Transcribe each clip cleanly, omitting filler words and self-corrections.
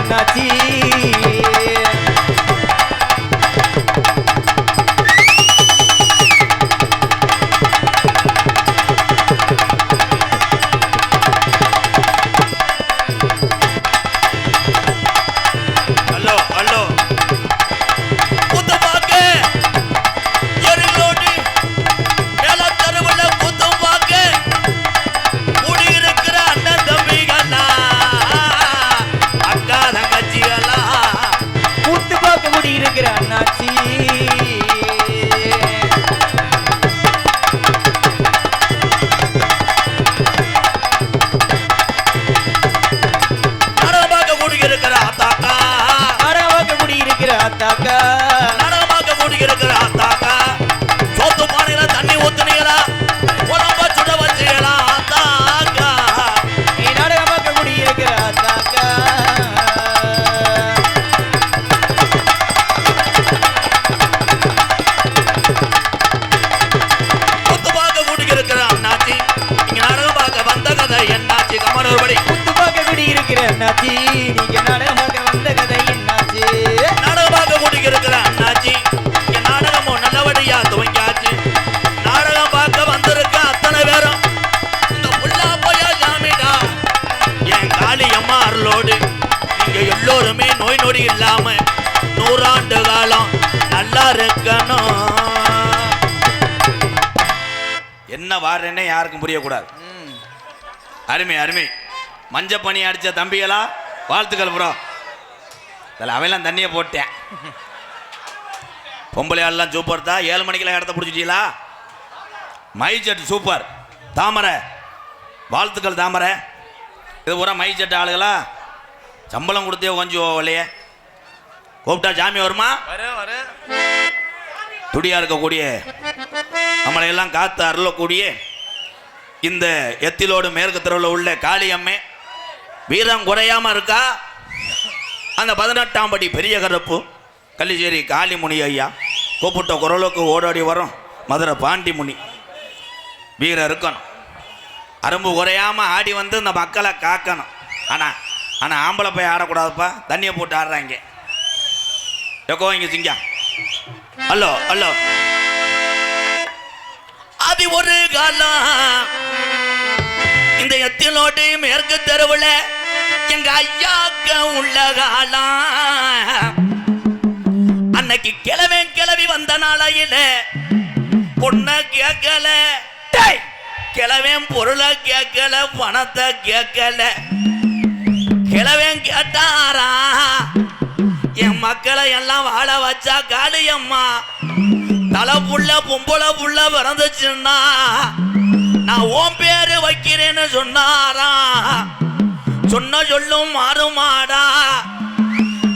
அண்ணாச்சி. அண்ணாச்சி நீங்க நாடகமாக வந்த கதை என்னாச்சு? நாடகமாக கூட்டியிருக்கிற அண்ணாச்சி இங்க நாடகமும் நல்லபடியா துவங்கியாச்சு. நாடகம் பார்க்க வந்திருக்க அத்தனை பேரும் இந்த புல்லா போயா ஜாமிடா என் காளி அம்மா அருளோடு நீங்க எல்லோருமே நோய் நொடி இல்லாம 100 ஆண்டு காலம் நல்லா இருக்கணும். என்ன வாரேன்னு யாருக்கும் புரியக்கூடாது. அருமை அருமை. மஞ்ச பனி அடிச்ச தம்பிகளா வாழ்த்துக்கள் ப்ரோ. அதில் அவையெல்லாம் தண்ணியை போட்டேன். பொம்பளையாளெல்லாம் சூப்பர் தான். 7 மணிக்கெல்லாம் இடத்த பிடிச்சிட்டீங்களா? மைஜெட் சூப்பர். தாமரை வாழ்த்துக்கள் தாமரை. இது பூரா மைஜெட் ஆளுகளா? சம்பளம் கொடுத்தே கொஞ்சம் இல்லையே. கூப்பிட்டா ஜாமி வருமா? துடியா இருக்கக்கூடிய நம்மளை எல்லாம் காத்து அருளக்கூடிய இந்த எத்திலோடு மேற்கு தெருவில் உள்ள காளியம்மை வீரம் குறையாம இருக்கா. அந்த 18ஆம் படி பெரிய கருப்பு கள்ளிச்சேரி காளிமுனி ஐயா கூப்பிட்ட குரலுக்கு ஓடோடி வரும் மதுரை பாண்டிமுனி வீரம் இருக்கணும். அரும்பு குறையாம ஆடி வந்து இந்த மக்களை காக்கணும். ஆனால் ஆம்பளை போய் ஆடக்கூடாதுப்பா. தண்ணியை போட்டு ஆடுறாங்க. எக்கோ இங்க சிங்கம். Hello hello. அது ஒரு காலம் இந்த எத்திலோடு மேற்கு தெருவில் எங்க ஐயாக்க உள்ள காலம். அன்னைக்கு கிளவி வந்த நாளையில பொண்ண கேட்கல, கிளவன் பொருளை கேட்கல, பணத்தை கேட்கல. கிளவன் கேட்டாரா என் மக்களை எல்லாம் வாழ வச்சா காளியம்மா தலை புள்ள பொம்பளை புள்ள பிறந்துச்சுன்னா நான் ஓம் பேரு வைக்கிறேன்னு சொன்னாரா. சொன்ன சொல்லும் மாறுமாடா.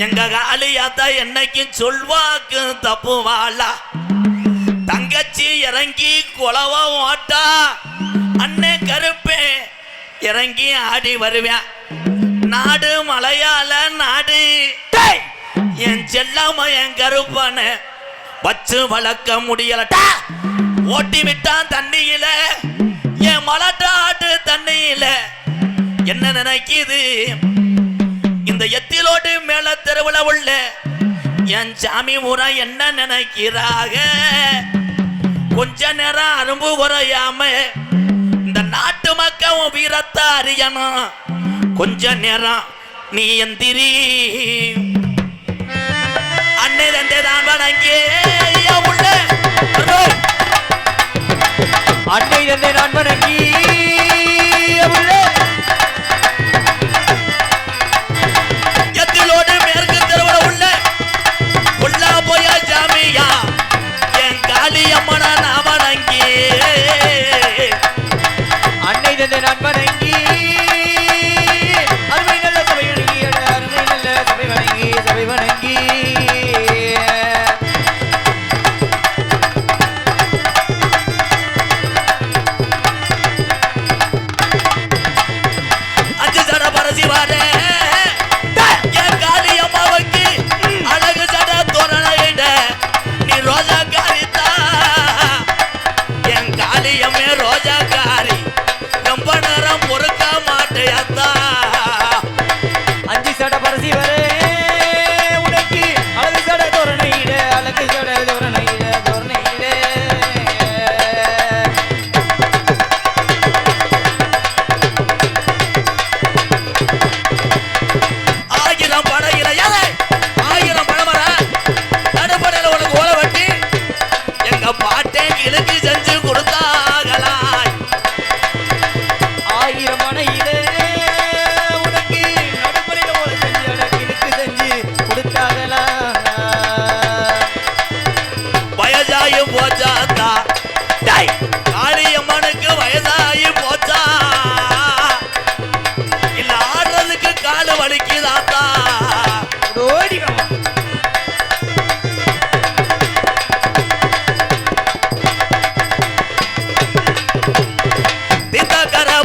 எங்க காளியாத்தா என்னைக்கும் சொல்வாக்கு தப்பு வாழா. தங்கச்சி இறங்கி குலவ ஓட்டா. அண்ணே கருப்பே இறங்கி ஆடி வருவேன். நாடு மலையாள நாடு. என் செல்லாம என் கருப்பன வச்சு வளர்க்க முடியலட்டா. ஓட்டி விட்டான் தண்ணியில என் மலட்டாட்டு தண்ணியில. என்ன நினைக்குது இந்த எத்திலோடு மேல தெருவில் உள்ள என் சாமி முறை என்ன நினைக்கிறாக? கொஞ்ச நேரம் அரும்பு குறையாம இந்த நாட்டு மக்கள் வீரத்தை அறியணும். கொஞ்ச நேரம் நீ எந்திரி. அன்னை தந்தை தான் வணங்கி உள்ள அன்னை தந்தை நான் வணங்கி எத்திலோடு மேற்கு தெருவில் உள்ள உள்ளா போயா ஜாமியா என் காளியம்மனை நான் வணங்கி. அன்னை தந்தை நான் வணங்கி அருமை நல்ல சபை வணங்கி அருமை நல்ல சபை வணங்கி சபை வணங்கி.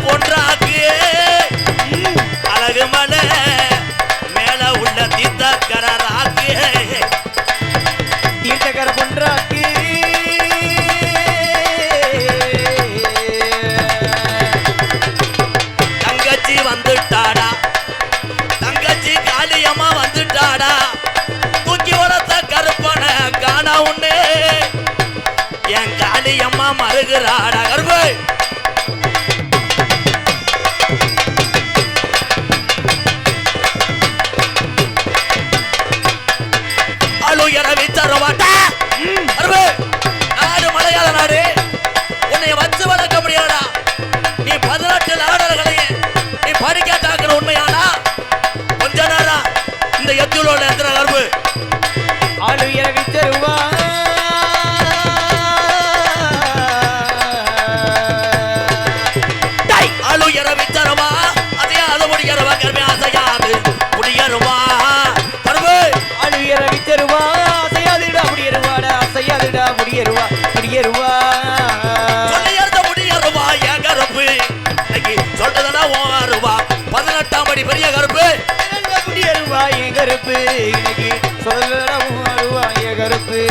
பொன்றாக்கு அழகு மலை மேல உள்ள தீர்த்தக்கர ராக்கு தீர்த்தக்கர பொன்றாக்கு தங்கச்சி வந்துட்டாடா தங்கச்சி காளியம்மா வந்துட்டாடா தூக்கி வளர்த்த கருப்பன காணா உன்னே என் காளியம்மா மறுகிறாடா கருப்பு அழுயர வித்தரவாட்டா கருப்பு நாடு மலையாள நாடு உன்னை வச்சு வளர்க்க முடியாதா நீ 18 நாடர்களையும் நீ படிக்காட்டாக்குற உண்மையானா கொஞ்ச நேரம் இந்த எத்தியோட எத்தனை கருப்பு ஆளுயர வித்தருவா ஆளுயர வித்தரவா அதே அது முடியறவா கருமே அசையாது முடியறவா கருப்பு ஆளுயர வித்தருவா அசையாதுடா முடியருவாடா அசையாதுடா முடியருவா முடியருவா சொல்லியறத முடியறவா என் கருப்பு இன்னைக்கு சொல்றதா ஓருவா 18ஆம் படி பெரிய கருப்பு முடியருவா என் கருப்பு இன்னைக்கு சொல்லடா வருவா என் கருப்பு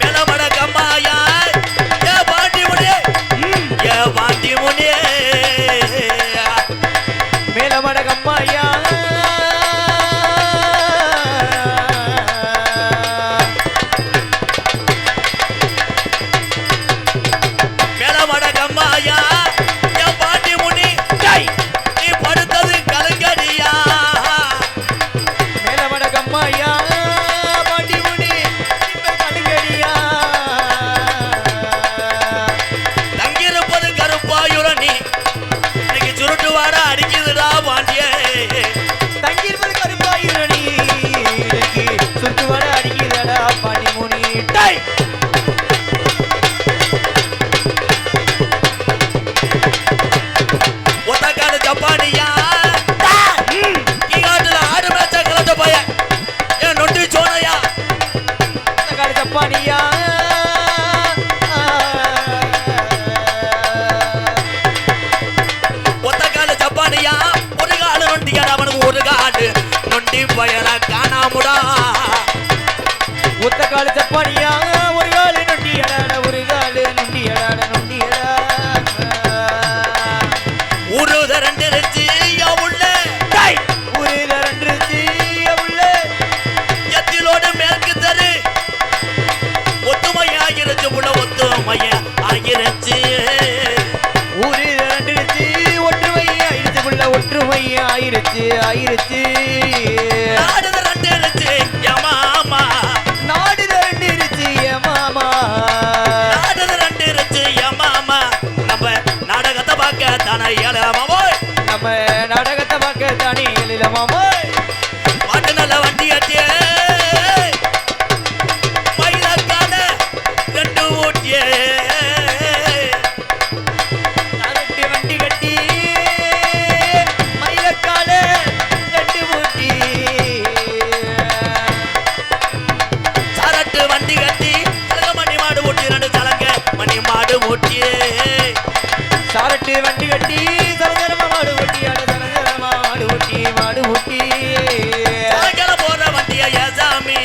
மேலமட கம்மாயா ஏ பாண்டி முனே ஏ பாண்டி முனே மேலமட கம்மாயா மேலமட கம்மாயா ஏ பாண்டி முனி நீ படுத்தது கலங்கடியா மேலமட கம்மாயா பாண்டி முனி இப்ப கடுங்கடியா தங்கியிருப்பது கருப்பாயுரணி இன்னைக்கு சுருட்டு வாட அடிக்குதுடா பாண்டியே தங்கியிருப்பது கருப்பாயிரணி இன்னைக்கு சுட்டு வர அடிக்கிறடா பாண்டி முனி டை ஒத்தக்காடு ஜப்பானியா ஈகாட்டுல ஆடு மேய்ச்ச கலந்த பைய ஏன் நொண்டி சோனையா காடு ஜப்பானியா ஒத்தக்காடு ஜப்பானியா ஒரு காடு நொண்டியாடா அவனுக்கு ஒரு காடு நொண்டி பயல காணாமுடா ஒத்த காடு ஜப்பானியா ஒரு காலு நொண்டியடாட ஒரு காலு நொண்டியடாட நொண்டியடா ஊரு தரண்டிருச்சு உள்ள ஒரு ரெண்டு உள்ள எத்திலோடு மேற்கு தரு ஒத்துமையாகிருச்சு உள்ள ஒத்துமைய ஆகிருச்சு ஒரு ரெண்டு ஒற்றுமை ஆயிருச்சு உள்ள ஒற்றுமை ஆயிருச்சு ஆயிருச்சு நாடு தரண்டிருச்சு மாமா நாடு ரெண்டு மாமா நாடு தரண்டிருச்சு மாமா நம்ம நாடகத்தை பார்க்க தானே ஏழாமோ நம்ம நாடகத்தை பார்க்க தானே எழில மாமா பாட்டு நல்ல வண்டி அட்டியே மயிலக்கான 2 ஊட்டியே நாரட்டு வண்டி கட்டி மயிலக்கால ரெண்டு ஊட்டி சரட்டு வண்டி கட்டி சலங்க மணி மாடு ஊட்டி 2 சலங்க மணி மாடு ஊட்டியே சாரட்டு வண்டி கட்டி சரஞ்சரமா மாடு ஊட்டி அட சரஞ்சரமா மாடு ஊட்டி மாடு ஊட்டி சாயங்காலம் போற வண்டிய ஏசாமி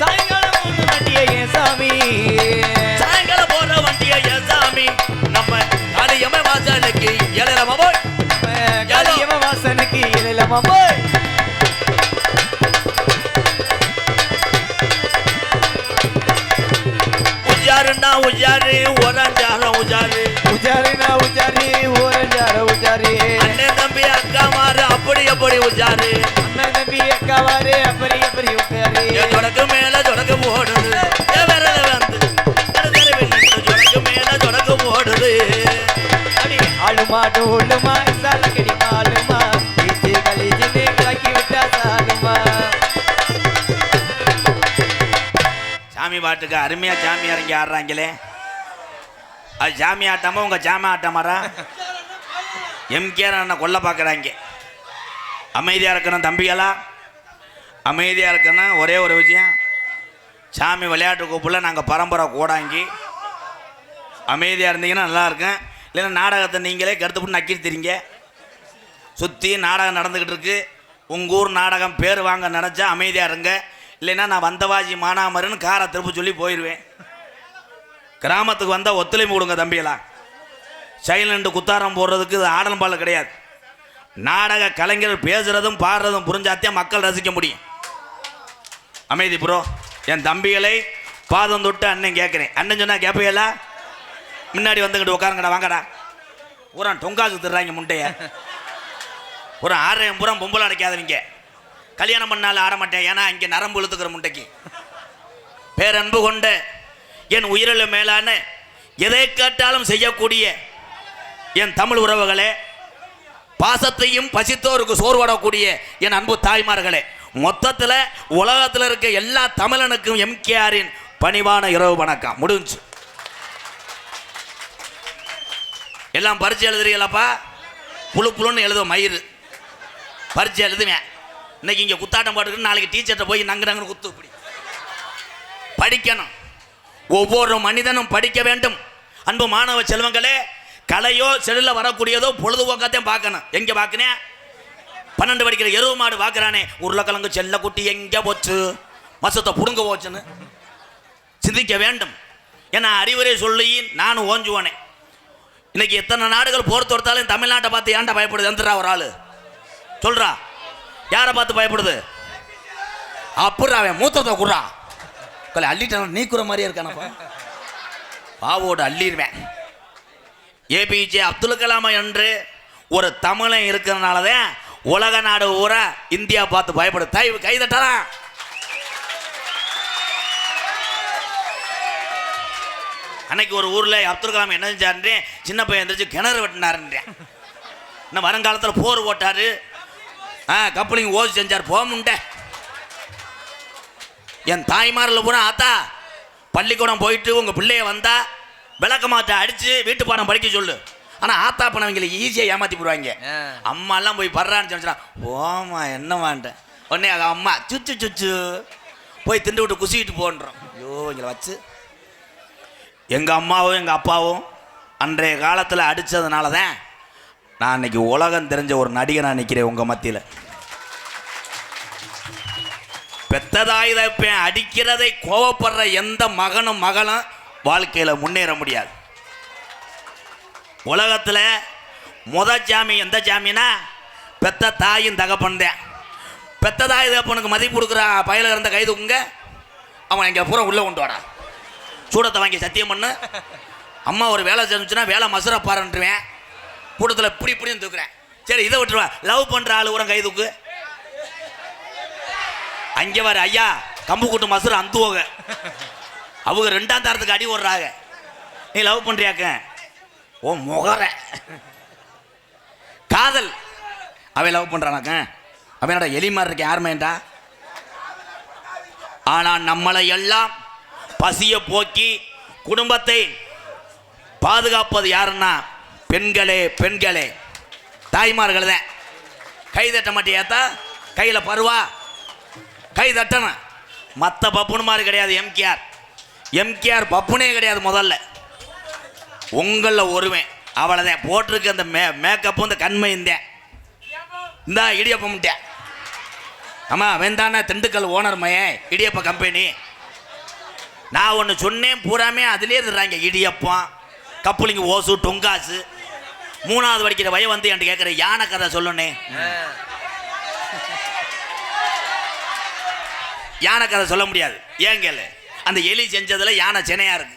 சாயங்காலம் மூணு வண்டியை ஏன் சாமி சாயங்காலம் போற வண்டிய ஏசாமி நம்ம காளியம்மை வாசலுக்கு ஏழரமாவோ காளியம்ம வாசனுக்கு எழில மாமா உஜாருன்னா உஜாரு ஒரஞ்சாரம் உஜாரு உஜாரினா உஜாரி ஓரஞ்சார உஜாரி அண்ணன் தம்பி அக்கா மாறு அப்படி எப்படி உஜாரு அண்ணன் தம்பி அக்காவாரு அப்படி அப்படி உட்காரு என் தொடக்கு மேல தொடக்கு போடுது என் விரல வந்து தொடக்கு மேல தொடக்கு போடுது ஆளுமா டோலுமா சாலக்கடி மாலுமா இச்சு கலிஜினே கலக்கி விட்டா சாலுமா சாமி பாட்டுக்கு அருமையா சாமி இறங்கி ஆடுறாங்களே அது சாமி ஆட்டமா உங்க சாமி ஆட்டமாரா எம்கேஆர் அண்ணன் கொல்ல பார்க்குறாங்க அமைதியாக இருக்கணும் தம்பிகளா அமைதியாக இருக்கணும் ஒரே ஒரு விஷயம் சாமி விளையாட்டு கூப்பிடல. நாங்கள் பரம்பரை கூடாங்கி அமைதியாக இருந்தீங்கன்னா நல்லா இருக்கும். இல்லைன்னா நாடகத்தை நீங்களே கருத்துப்பட்டு நக்கிட்டு தெரியுங்க. சுற்றி நாடகம் நடந்துக்கிட்டு இருக்கு. உங்கள் ஊர் நாடகம் பேர் வாங்க நினச்சா அமைதியாக இருங்க. இல்லைன்னா நான் வந்தவாஜி மானாமருன்னு காரை திருப்பி சொல்லி போயிடுவேன். கிராமத்துக்கு வந்தால் ஒத்துழைப்பு கொடுங்க தம்பியெல்லாம். சைலண்ட் குத்தாரம் போடுறதுக்கு இது ஆடல் பாடல் கிடையாது. நாடக கலைஞர் பேசுகிறதும் பாடுறதும் புரிஞ்சாத்தே மக்கள் ரசிக்க முடியும். அமைதி ப்ரோ. என் தம்பிகளை பாதம் தொட்டு அண்ணன் கேட்குறேன். அண்ணன் சொன்னால் கேட்பையல்ல. முன்னாடி வந்துக்கிட்டு உட்காருங்கடா, வாங்கடா. பூரா டொங்காசு திடுறாங்க முண்டைய. ஒரு 6,000 பூரா பொம்பளை அடைக்காதவங்க. கல்யாணம் பண்ணாலும் ஆட மாட்டேன். ஏன்னா இங்கே நரம்பு இழுத்துக்கிற முண்டைக்கு. பேரன்பு கொண்ட என் உயிரில மேலான எதை கேட்டாலும் செய்யக்கூடிய என் தமிழ் உறவுகளே, பாசத்தையும் பசித்தோருக்கு சோர்வடக்கூடிய என் அன்பு தாய்மார்களே, மொத்தத்தில் உலகத்தில் இருக்க எல்லா தமிழனுக்கும் எம்கேஆரின் பணிவான இரவு வணக்கம். முடிஞ்சு எல்லாம் பரிச்சை எழுதுறீங்களாப்பா? புழு புழுன்னு எழுதுவோம். மயிறு பரிச்சை எழுதுவேன். இன்னைக்கு இங்கே குத்தாட்டம் பாட்டுக்கு நாளைக்கு டீச்சர்கிட்ட போய் நங்கு குத்து. இப்படி படிக்கணும். ஒவ்வொரு மனிதனும் படிக்க வேண்டும். அன்பு மாணவ செல்வங்களே, கலையோ செல்லில் வரக்கூடியதோ பொழுதுபோக்கத்தையும் பார்க்கணும். எங்கே பார்க்கனே? 12 படிக்கிற எருவு மாடு பார்க்குறானே, உருளைக்கிழங்கு செல்ல குட்டி எங்கே போச்சு, மசத்தை புடுங்க போச்சுன்னு சிந்திக்க வேண்டும். ஏன்னா அறிவுரை சொல்லி நானும் ஓஞ்சுவானே. இன்னைக்கு எத்தனை நாடுகள் போர் தொடுத்தாலும் தமிழ்நாட்டை பார்த்து ஏன்டா பயப்படுது? எந்திரா ஒரு ஆள் சொல்றா. யாரை பார்த்து பயப்படுது? அப்புறம் அவன் மூத்தத்தை குறா அள்ளிட்டான். நீக்குற மாதிரியே இருக்கானப்பா. பாவோடு அள்ளிடுவேன். ஏபிஜே அப்துல் கலாம் என்று ஒரு தமிழன் இருக்கிறதுனால தான் உலக நாடு ஊரா இந்தியா பார்த்து பயப்படுது. கைதட்டா. அன்னைக்கு ஒரு ஊரில் அப்துல் கலாம் என்ன செஞ்சாருன்றேன், சின்ன பையன் எந்திரிச்சு கிணறு வெட்டினாருன்றேன். இன்னும் வருங்காலத்தில் போர் ஓட்டாரு, கப்பலிங் ஓசி செஞ்சார். போமுண்ட என் தாய்மாரில் பூரா ஆத்தா பள்ளிக்கூடம் போயிட்டு உங்கள் பிள்ளைய வந்தா விளக்க மாட்ட அடித்து வீட்டு பாடம் படிக்க சொல்லு. ஆனால் ஆத்தா பண்ணவங்களுக்கு ஈஸியாக ஏமாற்றி போடுவாங்க. அம்மாலாம் போய் படுறான்னு சொன்னா, ஓமா என்னமான்ட்டேன். உடனே அம்மா சுச்சு சுச்சு போய் திண்டு விட்டு குசிக்கிட்டு போன்றோம். ஐயோ இங்களை வச்சு எங்கள் அம்மாவும் எங்கள் அப்பாவும் அன்றைய காலத்தில் அடித்ததுனால தான் நான் அன்றைக்கி உலகம் தெரிஞ்ச ஒரு நடிகனாக நிற்கிறேன் உங்கள் மத்தியில். பெத்ததாய் தப்பேன் அடிக்கிறதை கோவப்படுற எந்த மகனும் மகளும் வாழ்க்கையில் முன்னேற முடியாது. உலகத்தில் ஜாமி எந்த ஜாமினா பெத்த தாயும் தகப்பன்தேன். பெத்த தாய் தகப்பனுக்கு மதிப்பு கொடுக்குற பயல இருந்த கை தூக்குங்க, அவன் எங்கே பூரா உள்ளே கொண்டு வாடா. சூடத்தை வாங்கி சத்தியம் பண்ணு. அம்மா ஒரு வேலை செஞ்சுன்னா வேலை மசுரை பாருன்ட்டுவேன். கூட்டத்தில் இப்படி இப்படின்னு தூக்குறேன். சரி இதை விட்டுருவேன். லவ் பண்ணுற ஆள் கூட கை தூக்கு. அங்கே வர ஐயா கம்பு கூட்டு மசுரை அந்துவோங்க. அவங்க 2ஆம் தரத்துக்கு அடி ஓடுறாங்க. நீ லவ் பண்ணுறியாக்க? ஓ முகர காதல். அவன் லவ் பண்ணுறானாக்க அவன் என்னடா எலி மாதிரி இருக்கேன் யாருமேண்டா. ஆனால் நம்மளை எல்லாம் பசியை போக்கி குடும்பத்தை பாதுகாப்பது யாருன்னா பெண்களே, பெண்களே தாய்மார்கள் தான். கை தட்ட மாட்டியாத்தா? கையில் பருவா கை தட்டணும். மற்ற பப்புனு மாதிரி கிடையாது எம்கேஆர். எம்கேஆர் பப்புனே கிடையாது. முதல்ல உங்களில் ஒருவன் அவ்வளோதான் போட்டிருக்கு. அந்த மேக்கப்பும் இந்த கண்மை இருந்தேன். இந்த இடியப்பம்ட்டேன். ஆமாம் வெந்தானே திண்டுக்கல் ஓனர் மையன் இடியப்ப கம்பெனி. நான் ஒன்று சொன்னேன், பூராமே அதிலே இருந்துடுறாங்க. இடியப்பம், கப்புளிங்க ஓசு, டொங்காசு. 3ஆவது படிக்கிற வய வந்து என்கிட்ட கேட்குற யானை கதை சொல்லணே. யானை கதை சொல்ல முடியாது. ஏன் கேளு, அந்த எலி செஞ்சதில் யானை சென்னையாக இருக்கு.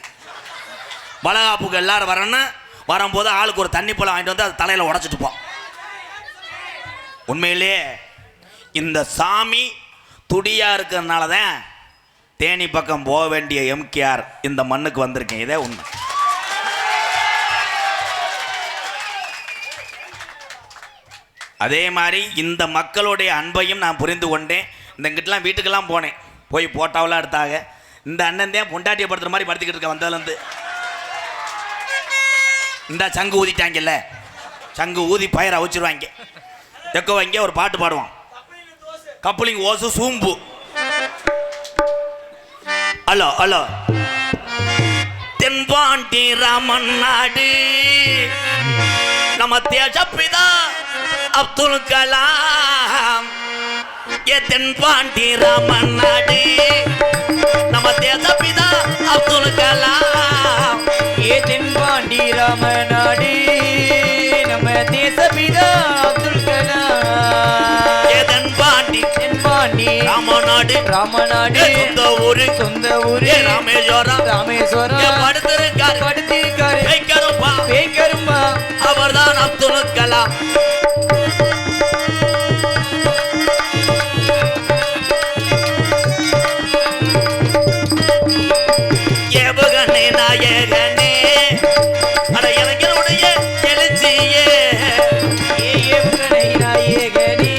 வளகாப்புக்கு எல்லாரும் வரணும். வரும்போது ஆளுக்கு ஒரு தண்ணி பழம் வாங்கிட்டு வந்து அது தலையில் உடச்சிட்டுப்போம். உண்மையிலே இந்த சாமி துடியாக இருக்கிறதுனால தான் தேனி பக்கம் போக வேண்டிய எம்கேஆர் இந்த மண்ணுக்கு வந்திருக்கேன். இதே உண்மை. அதே மாதிரி இந்த மக்களுடைய அன்பையும் நான் புரிந்து கொண்டேன். இந்த இங்கிட்டலாம் வீட்டுக்கெல்லாம் போனேன். போய் போட்டாவெல்லாம் எடுத்தாங்க. இந்த அண்ணன் தான் பொண்டாட்டியை படுத்துற மாதிரி படுத்திக்கிட்டு இருக்க வந்ததுலேருந்து. இந்த சங்கு ஊதிட்டாங்கல்ல, சங்கு ஊதி பயிரை அவிச்சிருவாங்க. எக்கோ வாங்க ஒரு பாட்டு பாடுவான். கப்புளிங் ஓசு சூம்பு. ஹலோ ஹலோ தென்பாண்டி ராமன் நாடு நம்ம தேசப்பிதா அப்துல் கலாம். ஏ தென்பாண்டி ராமன் நாடு நம்ம தேசப்பிதா அப்துல் கலாம். ஏ தென்பாண்டி ராமநாடு நம்ம தேசப்பிதா அப்துல் கலாம். ஏ தென்பாண்டி ராமநாடு ராமநாடு சொந்த ஊரு ராமேஸ்வரம் படுத்திருக்காரு பேய்கரும்பா அவர்தான் அப்துல் கலாம். ஏவுகணை நாயகனே அட இளைஞருடைய எழுச்சியே. ஏவுகணை நாயகனே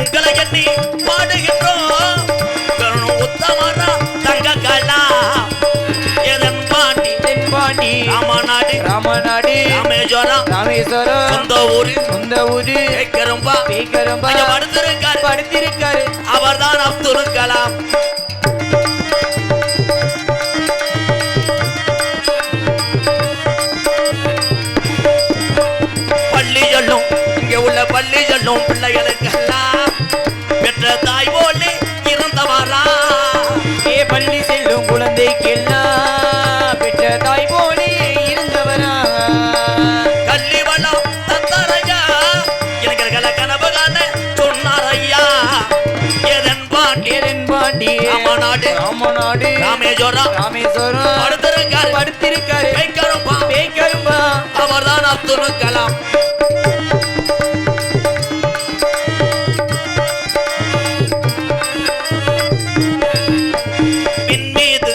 உங்களை எண்ணி பாடுகின்றோம் கருணும் உத்தமரா தங்க கலாம். தென்பாண்டி ராமநாடு ராமேஸ்வரம் சொந்த ஊரு பேய்கரும்பா படுத்திருக்காரு அவர்தான் அப்துல் கலாம். பள்ளி சொல்லும் இங்க உள்ள பள்ளி சொல்லும் பிள்ளைகளுக்கெல்லாம் பெற்ற தாய் போலே இருந்தவரா. ஏ பள்ளி செல்லும் குழந்தைக்கெல்லாம் பெற்ற தாய் போலே இருந்தவரா. கல்வி வளம் தந்தரையா இளைஞர்களை கனவு காண சொன்னாரையா. தென்பாண்டி ராமநாடு ராமேஸ்வரம் படுத்திருக்காரு பேய்கரும்பா அவர்தான் அப்துல் கலாம். மீது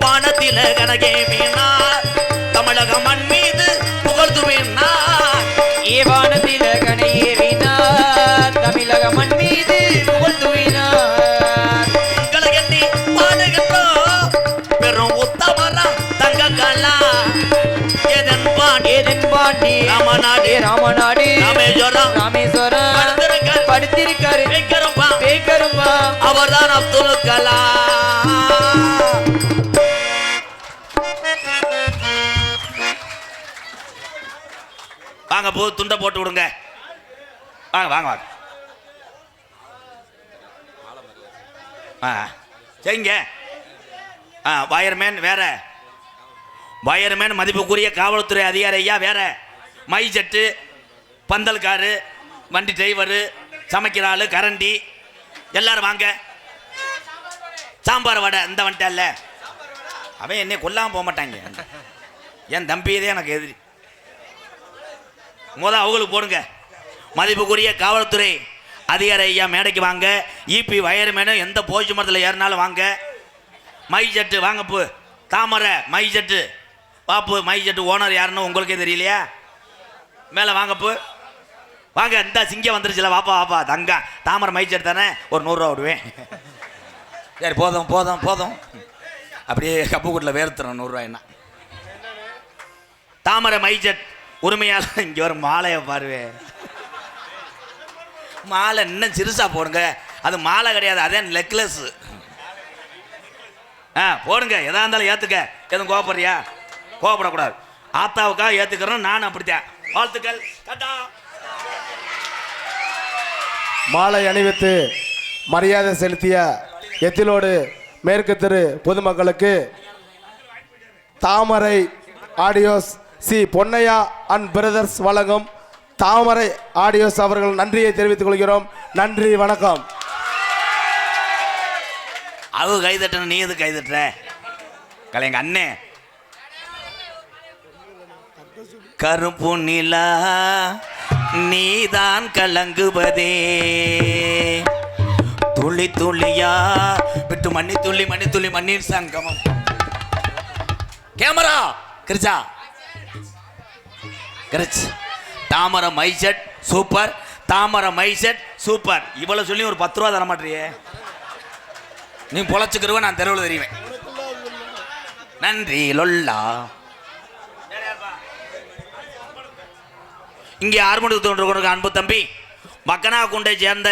வானத்தில கனகே மீனார் தமிழக மண் மீது புகழ்ந்து வீணார். ஏவானத்தில கனையேறினார் தமிழக மண் மீது புகழ்ந்துவினார். உங்களை எண்ணி பாடுகின்றோம் பெரும் உத்தமரா தங்க கலாம். தென்பாண்டி ராமநாடு ராமேஸ்வரம் படுத்திருக்காரு பேய்கரும்பா அவர்தான் அப்துல் கலாம். வாங்க போது துண்டை போட்டு விடுங்க. வாங்க வாங்க வாங்க. சரிங்க. வயர்மேன் வேற வயர்மேன் மதிப்புக்குரிய காவல்துறை அதிகாரி ஐயா வேற மைஜெட்டு பந்தல்காரு வண்டி டிரைவரு சமைக்கிற ஆளு கரண்டி எல்லாரும் வாங்க. சாம்பார் வடை இந்த வந்துட்டல்ல அவன் என்னை கொல்லாமல் போக மாட்டாங்க. என் தம்பியதே எனக்கு எதிரி. அவங்களுக்கு போடுங்க. மதிப்புக்குரிய காவல்துறை அதிகாரி ஐயா மேடைக்கு வாங்க. இபி வயர்மேனு எந்த போச்சு மரத்தில் ஏறினாலும் வாங்க. மைஜெட்டு வாங்க போ தாமரை மைஜெட்டு பாப்பு மைஜெட்டு ஓனர் யாருன்னு உங்களுக்கே தெரியலையா? மேலே வாங்க போ வாங்க. இந்த சிங்கம் வந்துருச்சுல வாப்பா வாப்பா தங்கா தாமரை மைஜெட் தானே ஒரு 100 ரூபா விடுவேன். சரி போதும் போதும் போதும். அப்படியே கப்பு கூட்டில் வேர்த்துறோம் 100 ரூபாய்னா. தாமரை மைஜெட் உரிமையால் இங்கே ஒரு மாலையை பாருவே. மாலை இன்னும் சிறுசா போடுங்க. அது மாலை கிடையாது, அதே நெக்லஸ். போடுங்க. எதா இருந்தாலும் ஏற்றுக்க. எதுவும் கோவப்படுறியா? கோவப்படக்கூடாது. ஆத்தாவுக்காக ஏற்றுக்கிறோம். நான் அப்படித்தான். வாழ்த்துக்கள். மாலை அணிவித்து மரியாதை செலுத்திய எத்திலோடு மேற்கு தெரு பொதுமக்களுக்கு Thamarai audios C Ponnaiya and brothers வழங்கும் தாமரை ஆடியோஸ் அவர்கள் நன்றியை தெரிவித்துக் கொள்கிறோம். நன்றி, வணக்கம். அது கைதட்ட நீ எது கைதட்டுற? எங்க அண்ணே கருப்பு நிலா நீதான் கலங்குவதே துளி துளியா விட்டு மண்ணி துளி மணி துளி மண்ணீர் சங்கமம். கேமரா கிரிச்சா கிரிச். தாமரை மைசெட் சூப்பர். தாமரை மைசெட் சூப்பர். இவ்வளவு சொல்லி ஒரு 10 ரூபா தர மாட்டியே. நீ பொழைச்சுக்கிறவ நான் தெருவில் தெரிவேன். நன்றி லொல்லா. இங்கே ஆர்மணிக்கு அன்பு தம்பி மக்கனா குண்டை சேர்ந்த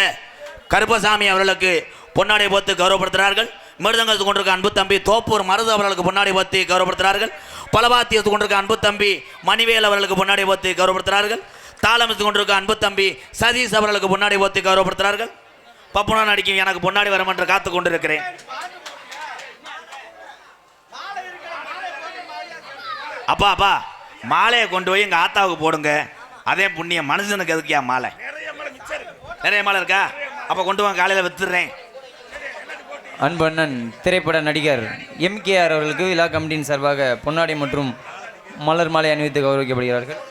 கருப்பசாமி அவர்களுக்கு பொன்னாடை போத்து கௌரவப்படுத்துகிறார்கள். மிருதங்கத்து கொண்டிருக்க அன்பு தம்பி தோப்பூர் மருது அவர்களுக்கு பொன்னாடை போத்தி கௌரவப்படுத்துகிறார்கள். பலவாத்தியத்து கொண்டிருக்க அன்பு தம்பி மணிவேல் அவர்களுக்கு பொன்னாடை போத்தி கௌரவப்படுத்துகிறார்கள். தாளமித்து கொண்டிருக்க அன்பு தம்பி சதீஷ் அவர்களுக்கு பொன்னாடை போத்தி கௌரவப்படுத்துகிறார்கள். பப்புனா நடிக்கும் எனக்கு பொன்னாடி வரும் என்று காத்து கொண்டிருக்கிறேன். அப்பா அப்பா மாலையை கொண்டு போய் எங்கள் ஆத்தாவுக்கு போடுங்க. அதே புண்ணியம். மனுஷனுக்கு எதுக்கியா மாலை? நிறைய மாலை இருக்கா? அப்போ கொண்டு வாங்க, காலையில் வித்துடுறேன். அன்பண்ணன் திரைப்பட நடிகர் எம்கேஆர் அவர்களுக்கு விழா கமிட்டியின் சார்பாக பொன்னாடை மற்றும் மலர் மாலை அணிவித்து கௌரவிக்கப்படுகிறார்கள்.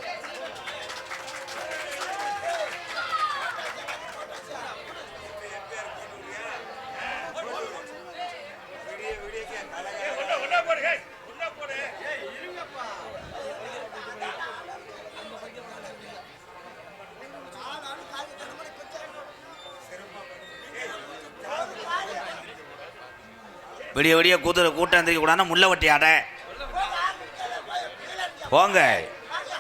விடிய விடிய கூட்டம் எந்திரிக்க கூடாது. முல்லை வட்டி ஆட போங்க.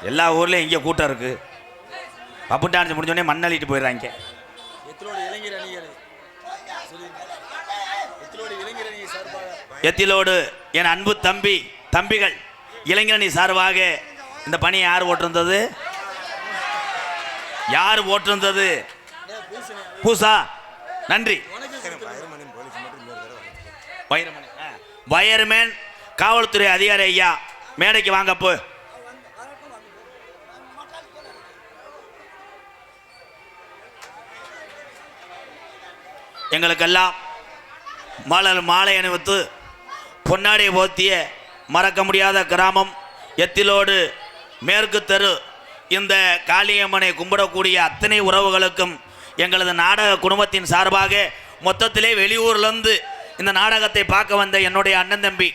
எல்லா ஊர்லேயும் இங்கே கூட்டம் இருக்கு. பப்பு டான்ஸ் முடிஞ்சோடனே மண்ணள்ளிட்டு போயிடுறாங்க. எத்திலோடு என் அன்பு தம்பிகள் இளைஞரணி சார்பாக இந்த பணியை யார் ஓட்டிருந்தது? யார் ஓட்டிருந்தது? பூசா. நன்றி. வயர்மேன் காவல்துறை அதிகாரி ஐயா மேடைக்கு வாங்கப்போ. எங்களுக்கெல்லாம் மலர் மாலை அணிவித்து பொன்னாடை போத்திய மறக்க முடியாத கிராமம் எத்திலோடு மேற்கு தெரு. இந்த காளியம்மனை கும்பிடக்கூடிய அத்தனை உறவுகளுக்கும் எங்களது நாடக குடும்பத்தின் சார்பாக மொத்தத்திலே வெளியூர்லேருந்து இந்த நாடகத்தை பார்க்க வந்த என்னுடைய அண்ணன் தம்பி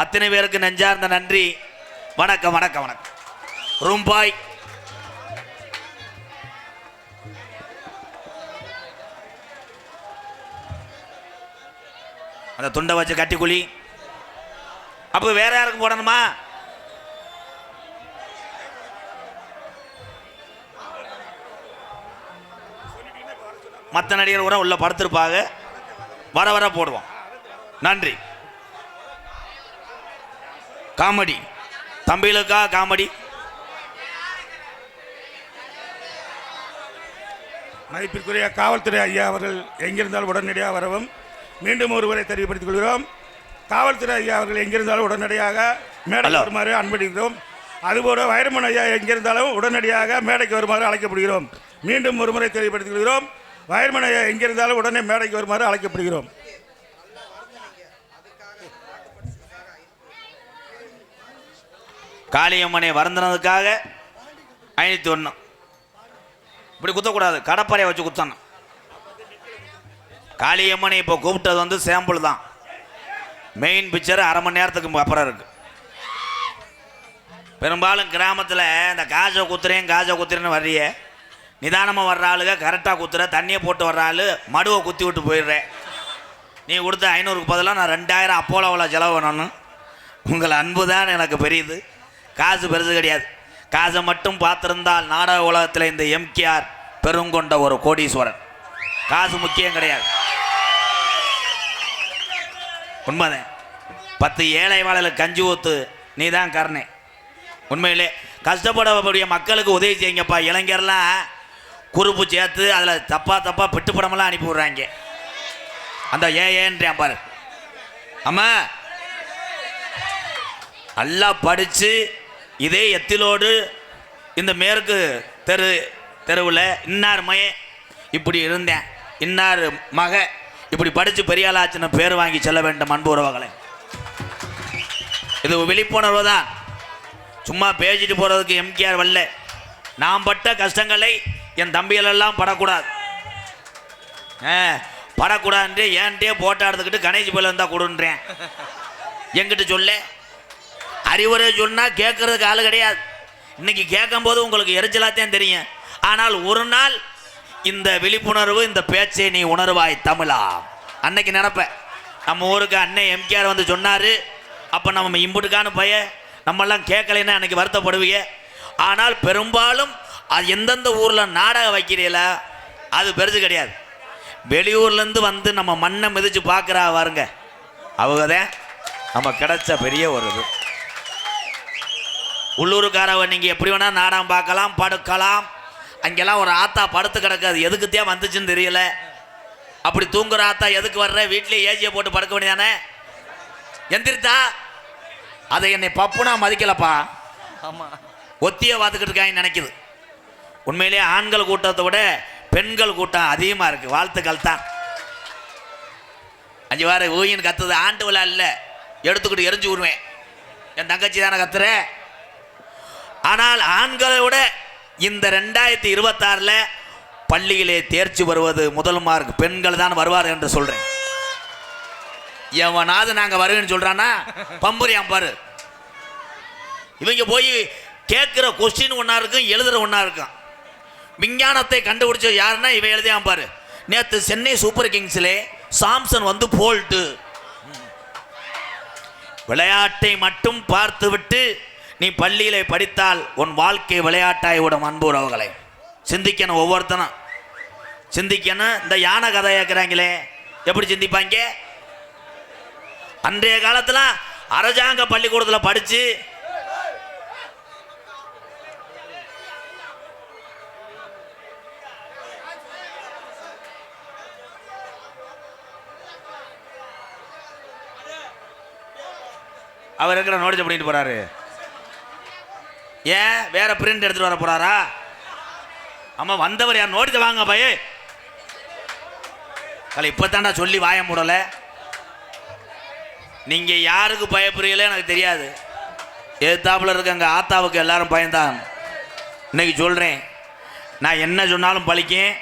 அத்தனை பேருக்கு நெஞ்சார்ந்த நன்றி. வணக்கம் வணக்கம் வணக்கம். ரூம்பாய் அந்த துண்டை வச்சு கட்டிக்குழி. அப்போ வேற யாருக்கும் போடணுமா? மற்ற நடிகர் கூட உள்ள படுத்திருப்பாங்க. வர வர போடுவோம். நன்றி. காமெடி தம்பிகளுக்கா காமெடி. மதிப்பிற்குரிய காவல்துறை ஐயா அவர்கள் எங்கிருந்தாலும் உடனடியாக வரவும் மீண்டும் ஒருவரை தெரியப்படுத்திக் கொள்கிறோம். காவல்துறை ஐயா அவர்கள் எங்கிருந்தாலும் உடனடியாக மேடைக்கு வருமாறு அன்பளிக்கிறோம். அதுபோல வைரமன் ஐயா எங்கிருந்தாலும் உடனடியாக மேடைக்கு வருமாறு அழைக்கப்படுகிறோம். மீண்டும் ஒருமுறை தெரியப்படுத்திக் கொள்கிறோம். வைரமன் ஐயா எங்கிருந்தாலும் உடனே மேடைக்கு வருமாறு அழைக்கப்படுகிறோம். காளியம்மனை வருந்தனதுக்காக 501 இப்படி குத்தக்கூடாது. கடப்பறையை வச்சு குத்தணும். காளியம்மனை இப்போ கூப்பிட்டது வந்து சாம்பிள் தான். மெயின் பிக்சர் அரை மணி நேரத்துக்கு அப்புறம் இருக்கு. பெரும்பாலும் கிராமத்தில் இந்த காசை குத்துறேன்னு வர்றிய நிதானமாக வர்ற ஆளுங்க கரெக்டாக குத்துற, தண்ணியை போட்டு வர்ற ஆள் மடுவை குத்தி விட்டு போயிடுறேன். நீ கொடுத்த 500க்கு பதிலாக நான் 2000 அப்போலோவில் செலவு பண்ணணும். உங்கள் அன்பு தான் எனக்கு பெரியது. காசு பெருசு கிடையாது. காசை மட்டும் பார்த்துருந்தால் நாடக உலகத்தில் இந்த எம்கேஆர் பெருங்கொண்ட ஒரு கோடீஸ்வரன். காசு முக்கியம் கிடையாது. உண்மைதான். 10 ஏழை வாழையில் கஞ்சி ஊத்து நீ தான் கருணை. உண்மையிலே கஷ்டப்படக்கூடிய மக்களுக்கு உதவி செய்யுங்கப்பா. இளைஞர்லாம் குறுப்பு சேர்த்து அதில் தப்பா பிட்டு படமெல்லாம் அனுப்பி விட்றாங்க. அந்த ஏன்றேன் பாரு. அம்மா நல்லா படித்து இதே எத்திலோடு இந்த மேற்கு தெருவில் இன்னார் இப்படி இருந்தேன், இன்னார் இப்படி படித்து பெரிய ஆளாச்சுன்னு பேர் வாங்கி செல்ல வேண்டும். அன்பு உறவுகளே, இது விழிப்புணர்வு தான். சும்மா பேசிட்டு போகிறதுக்கு எம்கேஆர் வரல. நான் பட்ட கஷ்டங்களை என் தம்பிகளெல்லாம் படக்கூடாது. படக்கூடாதுன்ட்டு ஏன்ட்டே போட்டோ எடுத்துக்கிட்டு கணேஷ் போல இருந்தால் கொடுன்றேன். என்கிட்ட சொல்ல அறிவுரை சொன்னால் கேட்கறதுக்கு ஆள் கிடையாது. இன்னைக்கு கேட்கும்போது உங்களுக்கு எரிச்சலாத்தான் தெரியும். ஆனால் ஒரு நாள் இந்த விழிப்புணர்வு, இந்த பேச்சை நீ உணர்வாய் தமிழா. அன்னைக்கு நினைப்ப நம்ம ஊருக்கு அண்ணன் எம்கேஆர் வந்து சொன்னார். அப்போ நம்ம இம்புட்டுக்கான நம்மெல்லாம் கேட்கலைன்னா அன்னைக்கு வருத்தப்படுவீங்க. ஆனால் பெரும்பாலும் அது எந்தெந்த ஊரில் நாடகம் வைக்கிறீங்கள அது பெருசு கிடையாது. வெளியூர்லேருந்து வந்து நம்ம மண்ணை மிதிச்சு பார்க்குறா பாருங்க, அவங்க தான் நம்ம கிடைச்ச பெரிய ஒரு இது. உள்ளூருக்காரவ நீங்கள் எப்படி வேணால் நாடகம் பார்க்கலாம், படுக்கலாம். அங்கெல்லாம் ஒரு ஆத்தா படுத்து கிடக்காது, எதுக்குத்தான் வந்துச்சுன்னு தெரியல. அப்படி தூங்குற ஆத்தா எதுக்கு வர்ற, வீட்டிலே ஏஜியை போட்டு படுக்க வேண்டியதானே, எந்திரித்தா. அதை என்னை பப்புனா மதிக்கலப்பா, ஆமாம், ஒத்தியை பார்த்துக்கிட்டு இருக்காங்க நினைக்குது. உண்மையிலே ஆண்கள் கூட்டத்தை விட பெண்கள் கூட்டம் அதிகமாக இருக்குது. வாழ்த்துக்கள் தான். அஞ்சு வாரம் ஊயின் கத்துது, ஆண்டு விழா இல்லை, எடுத்துக்கிட்டு எரிஞ்சு விடுவேன். என் தங்கச்சி தானே கத்துற. ஆனால் ஆண்களை விட இந்த 2026 பள்ளியிலே தேர்ச்சி வருவது முதல் மார்க் பெண்கள் தான் வருவார் என்று சொல்றேன். எவனாவது நாங்க வருவேன்னு சொல்றானா பம்புரியாம் பாரு. இவங்க போய் கேட்கிற கொஸ்டின் ஒன்னா இருக்கும், எழுதுற ஒன்னா இருக்கும். விஞ்ஞானத்தை கண்டுபிடிச்ச யாருன்னா இவன் எழுதியாம் பாரு. நேற்று சென்னை சூப்பர் கிங்ஸ்லே சாம்சன் வந்து போல்ட்டு. விளையாட்டை மட்டும் பார்த்துவிட்டு நீ பள்ளியிலே படித்தால் உன் வாழ்க்கை விளையாட்டாய் விடும். அன்பு உறவுகளை சிந்திக்கணும், ஒவ்வொருத்தனும் சிந்திக்கணும். இந்த யானை கதை கேட்குறாங்களே எப்படி சிந்திப்பாங்க? அன்றைய காலத்தில் அரசாங்க பள்ளிக்கூடத்தில் படித்து அவர் இருக்கிற நோட்டீஸ் பண்ணிட்டு போறாரு. ஏன் வேற பிரிண்ட் எடுத்துட்டு வர போறாரா? ஆமா, வந்தவர் யார் நோட்டீஸ் வாங்க பையே. இப்பதான்டா சொல்லி வாய மூடல. நீங்க யாருக்கு பயப்படுறீங்களோ எனக்கு தெரியாது. எதிர்த்தாப்புல இருக்க எங்க ஆத்தாவுக்கு எல்லாரும் பயந்தான். இன்னைக்கு சொல்றேன், நான் என்ன சொன்னாலும் பழிக்கும்.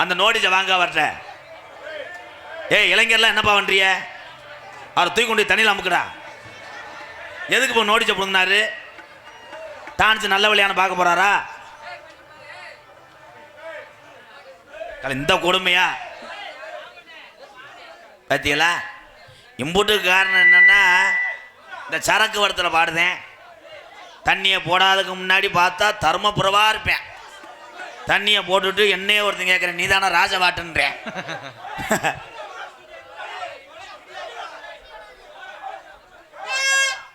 அந்த நோட்டீஸை வாங்க வரட்ட. இளைஞர்லாம் என்னப்பா பண்றிய? அவர் தூக்கி கொண்டு தண்ணியில் அமுக்குடா. எதுக்கு இப்போ நோட்டீஸை பிடுங்கினாரு? டான்ஸ் நல்ல வழியான பார்க்க போறாரா? இந்த கொடுமையா பார்த்தீங்களா? இம்புட்டுக்கு காரணம் என்னன்னா, இந்த சரக்கு வடத்தில் பாடுதேன். தண்ணியை போடாததுக்கு முன்னாடி பார்த்தா தர்மபுரவா இருப்பேன். தண்ணியை போட்டுட்டு என்னையே ஒருத்தன் கேட்குறேன், நீ தானே ராஜவாட்டுன்றேன்.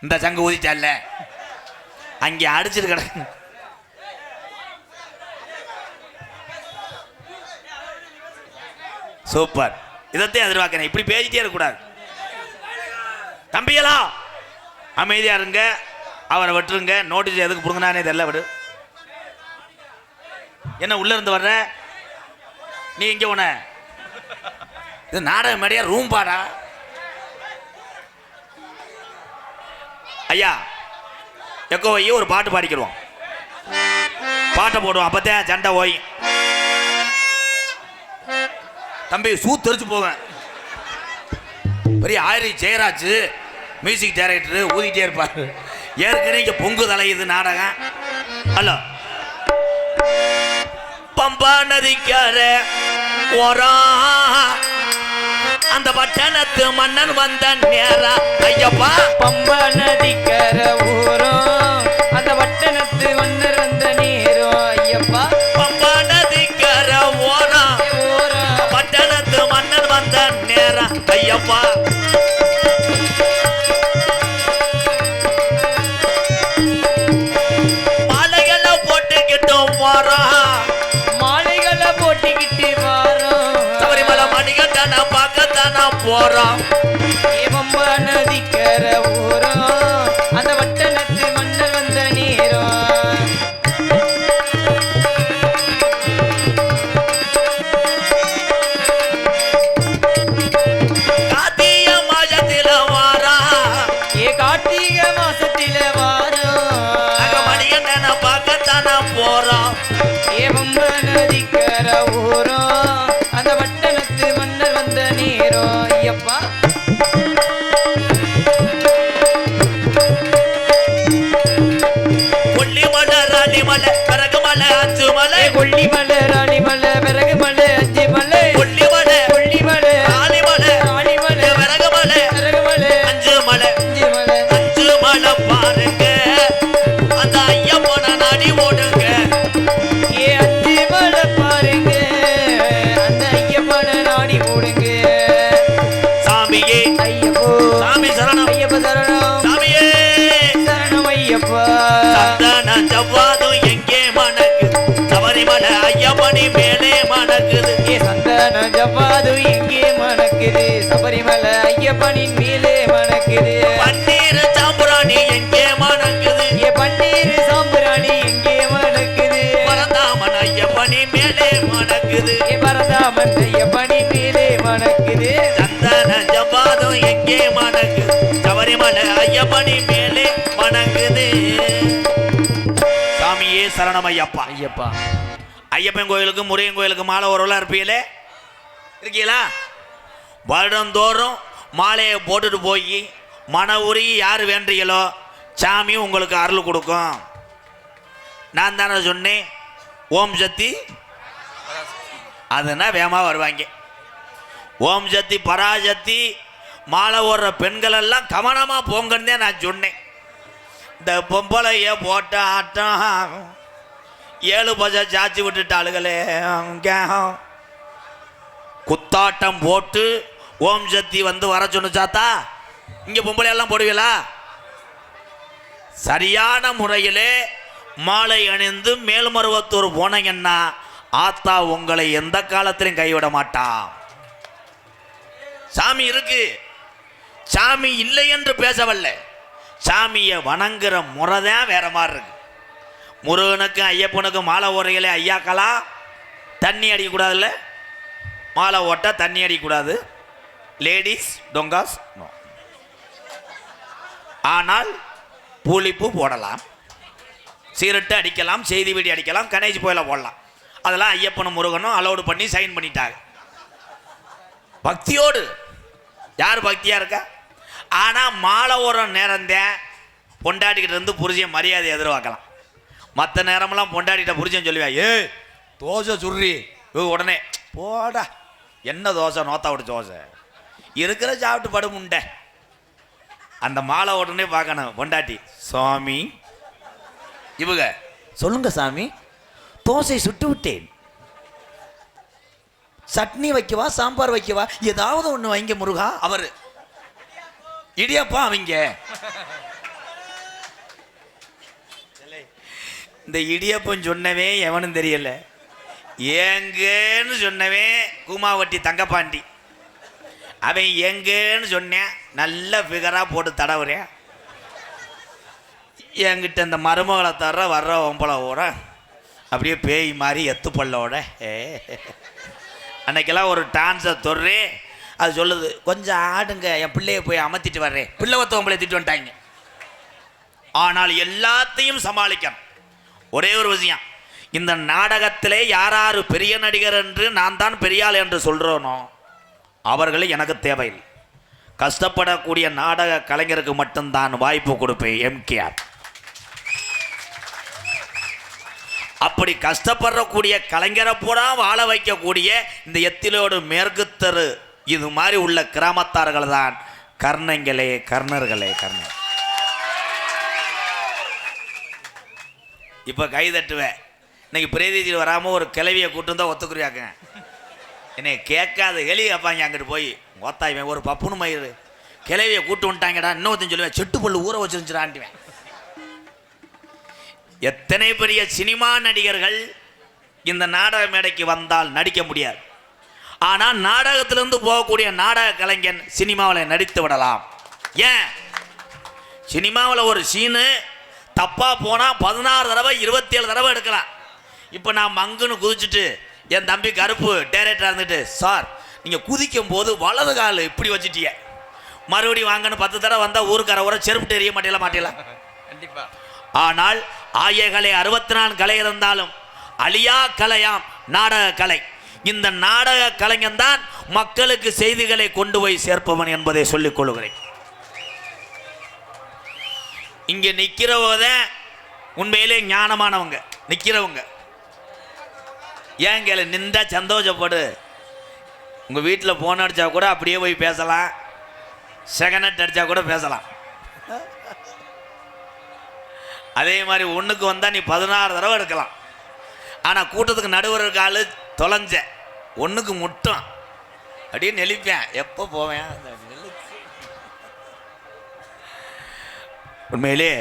இந்த சங்கு ஊதிச்சால அங்கே அடிச்சிட்டு கிடக்கு. சூப்பர். இதைத்தான் எதிர்பார்க்கிறேன். இப்படி பேசிட்டே இருக்கக்கூடாது. தம்பிகளா அமைதியா இருங்க, அவரை விட்டுருங்க. நோட்டீஸ் எதுக்கு புடுங்கினானே தெரியல. விடு. என்ன உள்ள இருந்து வர்ற நீ? இங்க உன இது நாடக மேடையா ரூம் பாடா? ஐயா எக்கோ வையி ஒரு பாட்டு பாடிக்கிடுவோம். பாட்டை போடுவோம், அப்பத்தான் சண்டை ஓய். தம்பி சூத்தரிச்சு போவேன். பெரிய ஆயிரி ஜெயராஜ் மியூசிக் டைரக்டர் ஊதிட்டே இருப்பார். ஏற்கனவே இங்கே பொங்கு தலையுது நாடகம். ஹலோ, பம்பா நதிக்கார ஓரம் அந்த பட்டணத்து மன்னன் வந்த நேரம். ஐயப்பா, பம்பா நதிக்கர ஊரும் அந்த பட்டணத்து மன்னர் வந்த நேரம். ஐயப்பா, பம்பா நதிக்கர ஓரம் பட்டணத்து மன்னன் வந்த நேரம். ஐயப்பா, மாலைகளை போட்டுக்கிட்டோம் வரோம். மாலைகளை போட்டுக்கிட்டு வரோம். சபரிமலை மணிகண்டனை பார்க்கத்தானா போறோம். பம்பா நதிக்கர ஊரும் அந்த பட்டணத்து மன்னர் வந்த நேரம். கார்த்திகை மாசத்தில வாரம். கார்த்திகை மாசத்தில வாரம். மணிகண்டனை பார்க்கத்தானா போறோம். பம்பா நதிக்கர ஊரும் அந்த பட்டணத்து மன்னர் வந்த நேரம். ஐயப்பா, கொல்லிமலை ராணிமலை பிறகு மலை அஞ்சு மலை. கொல்லிமலை ராணிமலை பிறகு மலை அஞ்சு மலை. கொல்லிமலை கொல்லிமலை ராணிமலை ராணிமலை பிறகு மலை பிறகு மலை அஞ்சு மலை. அஞ்சு மலை. அஞ்சு மலை பாருங்க, அந்த ஐயப்பன நடி ஓடுங்க. அஞ்சு மலை பாருங்க, அந்த சாமியே ஐயப்போ சாமி சரணம் ஐயப்ப சரணம் சாமியே சரணம் ஐயப்பா சந்தன ஜவ்வாதும் எங்கே மணக்கு சபரிமலை ஐயப்பனி மேலே மணக்குது ஏ சந்தன ஜவ்வாது எங்கே மணக்குது சபரிமலை ஐயப்பனின் மேலே மணக்குது பன்னீர் சாம்புராணி எங்கே மணக்குது ஏ பன்னீர் சாம்பிராணி எங்கே மணக்குது பரந்தாமன் ஐயப்பனி மேலே மணக்குது ஏ பரதாமன் ஐயப்பனின் மேலே மணக்குது சந்தன ஜவ்வாதும் எங்கே மணக்குது சபரிமலை ஐயப்பனி மேலே மணக்குது சாமியே சரணம் ஐயப்பா ஐயப்பா ஐயப்பன் கோயிலுக்கு முருகன் கோயிலுக்கு மாலை ஒருவலாக இருப்பீங்களே இருக்கீங்களா வருடந்தோறும் மாலையை போட்டுட்டு போய் மன உருகி யார் வேண்டுறீங்களோ சாமி உங்களுக்கு அருள் கொடுக்கும். நான் தானே சொன்னேன் ஓம் சக்தி அதுனா வேகமாக வருவாங்க. ஓம் சக்தி பராசக்தி மாலை ஓடுற பெண்கள் எல்லாம் கவனமாக போங்கன்னு தான் நான் சொன்னேன். இந்த பொம்பளைய போட்ட ஆட்டம் 7 பஜை சாச்சி விட்டுட்டாளுகளே குத்தாட்டம் போட்டு ஓம் சக்தி வந்து வர சொன்னுச்சாத்தா இங்கே பொம்பளை எல்லாம் போடுவீங்களா? சரியான முறையிலே மாலை அணிந்து மேல்மருவத்தூர் போனீங்கன்னா ஆத்தா உங்களை எந்த காலத்திலும் கைவிட மாட்டான். சாமி இருக்கு, சாமி இல்லை என்று பேசவல்ல, சாமியை வணங்குற முறை தான் வேற மாதிரி இருக்கு. முருகனுக்கும் ஐயப்பனுக்கும் மாலை ஓடுறீங்களே ஐயாக்களா, தண்ணி அடிக்கக்கூடாதுல்ல, மாலை ஓட்ட தண்ணி அடிக்கக்கூடாது, லேடிஸ் டொங்காஸ் நோ. ஆனால் பூலிப்பு போடலாம், சீரட்டு அடிக்கலாம், செய்தி வீடி அடிக்கலாம், கணேஜ் போயில போடலாம். அதெல்லாம் ஐயப்பனும் முருகனும் அலோடு பண்ணி சைன் பண்ணிட்டாங்க பக்தியோடு. யார் பக்தியாக இருக்கா? ஆனால் மாலை ஓடுற நேரம்தான் பொண்டாட்டிக்கிட்ட இருந்து புரிஞ்ச மரியாதை எதிர்பார்க்கலாம். மற்ற நேரமெல்லாம் பொண்டாட்டிகிட்ட புரிஞ்சன்னு சொல்லுவா, ஏ தோசை சுர்றி, உடனே போடா என்ன தோசை நோத்தா விட்டு தோசை இருக்கிற சாப்பிட்டு படுமுண்ட. அந்த மாலை உடனே பார்க்கணும் பொண்டாட்டி, சுவாமி இவங்க சொல்லுங்க சாமி, தோசை சுட்டு விட்டேன், சட்னி வைக்கவா சாம்பார் வைக்கவா ஏதாவது ஒன்று வைங்க முருகா. அவர் இடியாப்பா அவங்க இந்த இடியப்பம் சொன்னவே எவனும் தெரியல, எங்கன்னு சொன்னவே கூமாவட்டி தங்கப்பாண்டி, அவன் எங்கன்னு சொன்னேன் நல்ல ஃபிகராக போட்டு தடவுறேன். என்கிட்ட இந்த மருமகளை தர்ற வர்ற ஒம்பளவோட அப்படியே பேய் மாதிரி எத்து பல்லோட அன்னைக்கெல்லாம் ஒரு டான்ஸை தொடுறே, அது சொல்லுது கொஞ்சம் ஆடுங்க என் பிள்ளைய போய் அமர்த்திட்டு வர்றேன், பிள்ளை ஒத்த ஒம்பளை திட்டு வந்துட்டாங்க. ஆனால் எல்லாத்தையும் சமாளிக்கணும். ஒரே ஒரு விஷயம், இந்த நாடகத்திலே யார் பெரிய நடிகர் என்று நான் தான் பெரியாள் என்று சொல்கிறோனோ அவர்கள் எனக்கு தேவையில்லை. கஷ்டப்படக்கூடிய நாடக கலைஞருக்கு மட்டும்தான் வாய்ப்பு கொடுப்பேன். எம்கேஆர் அப்படி கஷ்டப்படக்கூடிய கலைஞரை பூரா வாழ வைக்கக்கூடிய இந்த எத்திலோடு மேற்கு தெரு இது மாதிரி உள்ள கிராமத்தார்கள் தான் கர்ணங்களே, கர்ணர்களே, கர்ணர். இப்போ கை தட்டுவேன். இன்னைக்கு பிரதிநிதியில் வராமல் ஒரு கிளவியை கூட்டு வந்தால் ஒத்துக்குறியாக்க என்னை கேட்காத எலி கேட்பாங்க. அங்கிட்டு போய் ஒத்தாய்வேன் ஒரு பப்புனு மயிறு கிளவியை கூட்டு வந்துட்டாங்கடா, இன்னொருத்தையும் சொல்லுவேன் செட்டு பல்லு ஊற வச்சிருந்துச்சுடான்ட்டுவேன். எத்தனை பெரிய சினிமா நடிகர்கள் இந்த நாடக மேடைக்கு வந்தால் நடிக்க முடியாது. ஆனால் நாடகத்திலிருந்து போகக்கூடிய நாடக கலைஞன் சினிமாவில் நடித்து விடலாம். ஏன்? சினிமாவில் ஒரு சீனு தப்பாக போனால் 16 தடவை 27 தடவை எடுக்கலாம். இப்போ நான் மங்குன்னு குதிச்சுட்டு என் தம்பி கருப்பு டைரக்டராக இருந்துட்டு, சார் நீங்கள் குதிக்கும் போது வலது கால் இப்படி வச்சுட்டிய, மறுபடியும் வாங்கன்னு 10 தடவை வந்தால் ஊருக்கார ஊரை செருப்பு எறிய மாட்டேல. கண்டிப்பாக. ஆனால் ஆயகலை 64 கலை இருந்தாலும் அழியா கலையாம் நாடக கலை. இந்த நாடக கலைஞன் தான் மக்களுக்கு செய்திகளை கொண்டு போய் சேர்ப்பவன் என்பதை சொல்லிக் கொள்கிறேன். இங்கே நிற்கிறவங்க உண்மையிலே ஞானமானவங்க நிற்கிறவங்க. ஏன் கேளு, நின்றா சந்தோஷப்படு. உங்கள் வீட்டில் ஃபோன் அடித்தா கூட அப்படியே போய் பேசலாம், செகண்ட் அடித்தா கூட பேசலாம். அதே மாதிரி ஒன்றுக்கு வந்தால் நீ 16 தடவை எடுக்கலாம். ஆனால் கூட்டத்துக்கு நடுவர் இருக்காள் தொலைஞ்ச ஒன்றுக்கு முட்டும் அப்படியே நெளிப்பேன், எப்போ போவேன் உண்மையிலே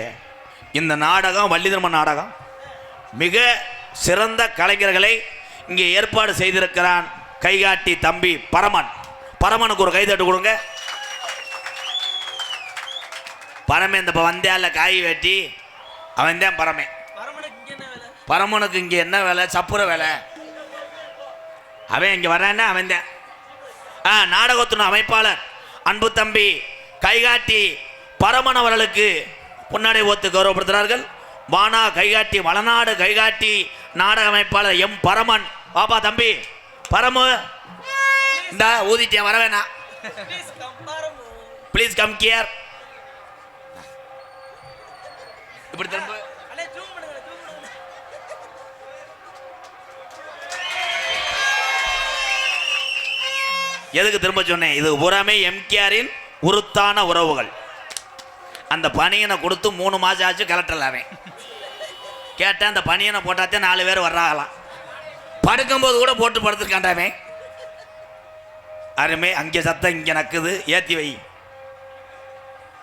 இந்த நாடகம் வள்ளிதர்ம நாடகம் மிக சிறந்த கலைஞர்களை இங்கே ஏற்பாடு செய்திருக்கிறான் கைகாட்டி தம்பி பரமன். பரமனுக்கு ஒரு கைதட்டு கொடுங்க. பரமே இந்த வந்தால காய் வெட்டி அவன் தான் பரமே. பரமனுக்கு இங்கே என்ன வேலை? சப்புர வேலை. அவன் இங்கே வர்றான்னா அவன் தான். நாடகத்தின் அமைப்பாளர் அன்பு தம்பி கைகாட்டி பரமன் அவர்களுக்கு பொன்னாடை ஓத்து கௌரவப்படுத்துகிறார்கள். வானா கைகாட்டி வளநாடு கைகாட்டி நாடக அமைப்பாளர் எம் பரமன். பாப்பா தம்பி பரமு இந்த ஊதிட்டியா வர வேணா, ப்ளீஸ் கம் கியர். இப்படி திரும்ப எதுக்கு திரும்ப சொன்னேன்? இது பூராமே எம்கேஆரின் உருத்தான உறவுகள். அந்த பனியனை கொடுத்து 3 மாதம் ஆச்சு கலெக்டர்லாமே கேட்டேன். அந்த பனியனை போட்டாத்தே 4 பேர் வர்றாங்களாம். படுக்கும்போது கூட போட்டு படுத்துருக்காண்டாமே. அருமே அங்கே சத்தம் இங்கே நக்குது. ஏற்றி வை,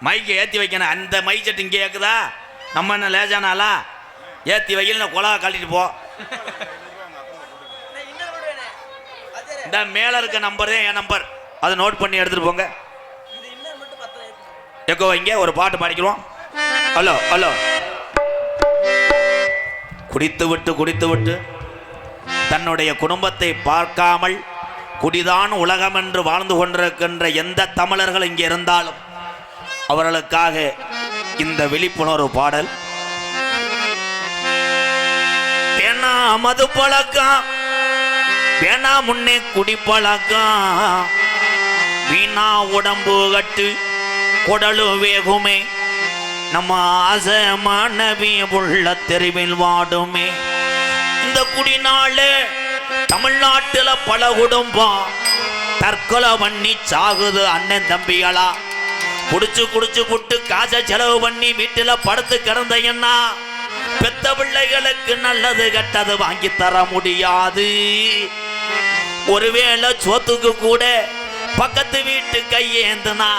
மைக்கை ஏற்றி வைக்கணும். அந்த மைக் செட்டு இங்கே ஏக்குதா? நம்ம என்ன லேஜானாலா? ஏற்றி வைக்கல கொலா கழட்டிட்டு போ. இந்த மேலே இருக்க நம்பர் தான் என் நம்பர், அதை நோட் பண்ணி எடுத்துட்டு போங்க. எக்கோ வைங்க, ஒரு பாட்டு பாடிக்கிறோம். Hello hello. குடித்து விட்டு தன்னுடைய குடும்பத்தை பார்க்காமல் குடிதான் உலகம் என்று வாழ்ந்து கொண்டிருக்கின்ற எந்த தமிழர்கள் இங்கே இருந்தாலும் அவர்களுக்காக இந்த விழிப்புணர்வு பாடல். வேணா மது பழக்கம், வேணா முன்னே குடிப்பழக்கம், வீணா உடம்பு கட்டு குடலு வேகுமே, நம்ம ஆசை மாணவி உள்ள தெருவில் வாடுமே. இந்த குடினால தமிழ்நாட்டில் பல குடும்பம் தற்கொலை பண்ணி சாகுது அண்ணன் தம்பிகளா. குடிச்சு புட்டு காசை செலவு பண்ணி வீட்டில் படுத்து கிடந்தைன்னா பெத்த பிள்ளைகளுக்கு நல்லது கெட்டது வாங்கி தர முடியாது. ஒருவேளை சோத்துக்கு கூட பக்கத்து வீட்டு கையேந்துனா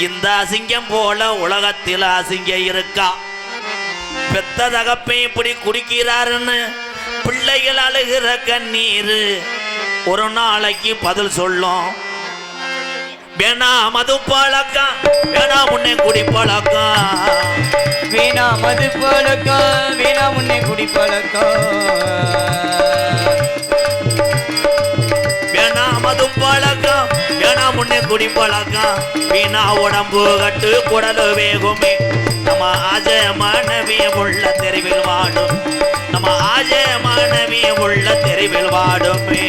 இந்த அசிங்கம் போல உலகத்தில் அசிங்கம் இருக்கா? பெத்த தகப்பை இப்படி குடிக்கிறாருன்னு பிள்ளைகள் அழுகிற கண்ணீர் ஒரு நாளைக்கு பதில் சொல்லும். வேணா மது பழக்கம், வேணா முன்னே குடி பழக்கம், வீணா மது பழக்கம், வீணா முன்னே குடி பழக்கம், வேணா மது பழக்கம், வேணா முன்னே குடி பழக்கம், வீணா உடம்பு கட்டு குடலு வேகுமே. நம்ம ஆஜ மாணவிய உள்ள தெருவில் வாடும், நம்ம ஆஜ மாணவிய உள்ள தெருவில் வாடுமே.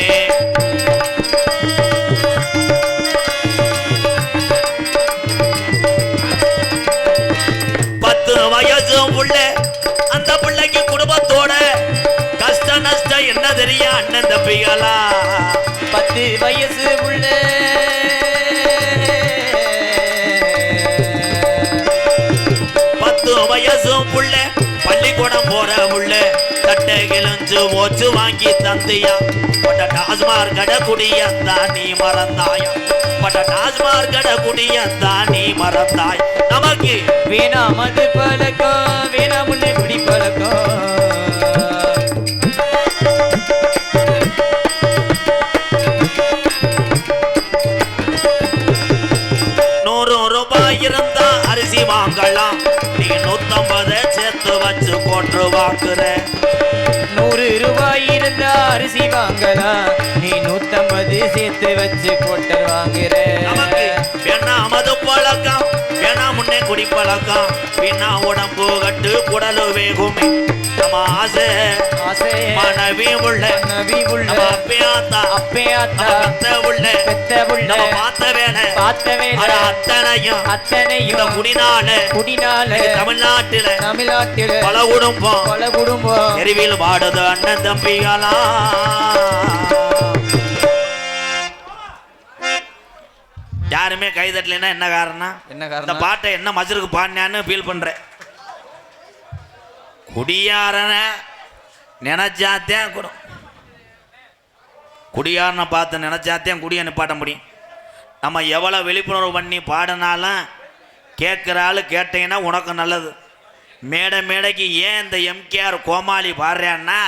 10 வயசு உள்ள அந்த பிள்ளைக்கு குடும்பத்தோட கஷ்ட நஷ்டம் என்ன தெரியும் அண்ணன் தம்பிகளா? 10 வயசு உள்ள 10 வயசு புள்ள பள்ளிக்கூடம் போற உள்ள தட்டை கிழிஞ்சு ஓச்சு வாங்கி தந்தியா. பட்ட டாஸ்மார் கடை குடியந்தா நீ மறந்தாயா? பட்ட டாஸ்மார் கடை குடியந்தா நீ மறந்தாய். நமக்கு வீணா மது பழக்கம், வீணா முன்னே குடி பழக்கம். 100 ரூபாய் இருந்தா அரிசி வாங்கலாம், நீ 150 சேர்த்து வச்சு போட்டு வாங்குற. 100 ரூபாய் இருந்தா அரிசி வாங்கலாம், நீ 150 சேர்த்து வச்சு போட்டு வாங்குற. நமக்கு வேணா மது பழக்கம், வேணா முன்னே குடி பழக்கம், வீணா உடம்பு கட்டு குடலு வேகுமே. நம்ம ஆசை மனைவி உள்ள அப்பையாத்தா பெத்த உள்ள நம்ம பார்த்த வேலை அத்தனையும் குடினால தமிழ்நாட்டில பல குடும்பம் தெருவில் வாடுது அண்ணன் தம்பிகளா. யாருமே கைதட்டலைன்னா என்ன காரணம்? இந்த பாட்டை என்ன மஜருக்கு பாடினான்னு ஃபீல் பண்றேன். குடியாரன நினைச்சாத்தேன் குடியாரனை பார்த்து நினைச்சாத்தேன் குடியை நிப்பாட்ட முடியும். நம்ம எவ்வளோ விழிப்புணர்வு பண்ணி பாடினாலும் கேட்குற ஆள் கேட்டீங்கன்னா உனக்கு நல்லது. மேடை மேடைக்கு ஏன் இந்த எம்கேஆர் கோமாளி பாடுறான்னா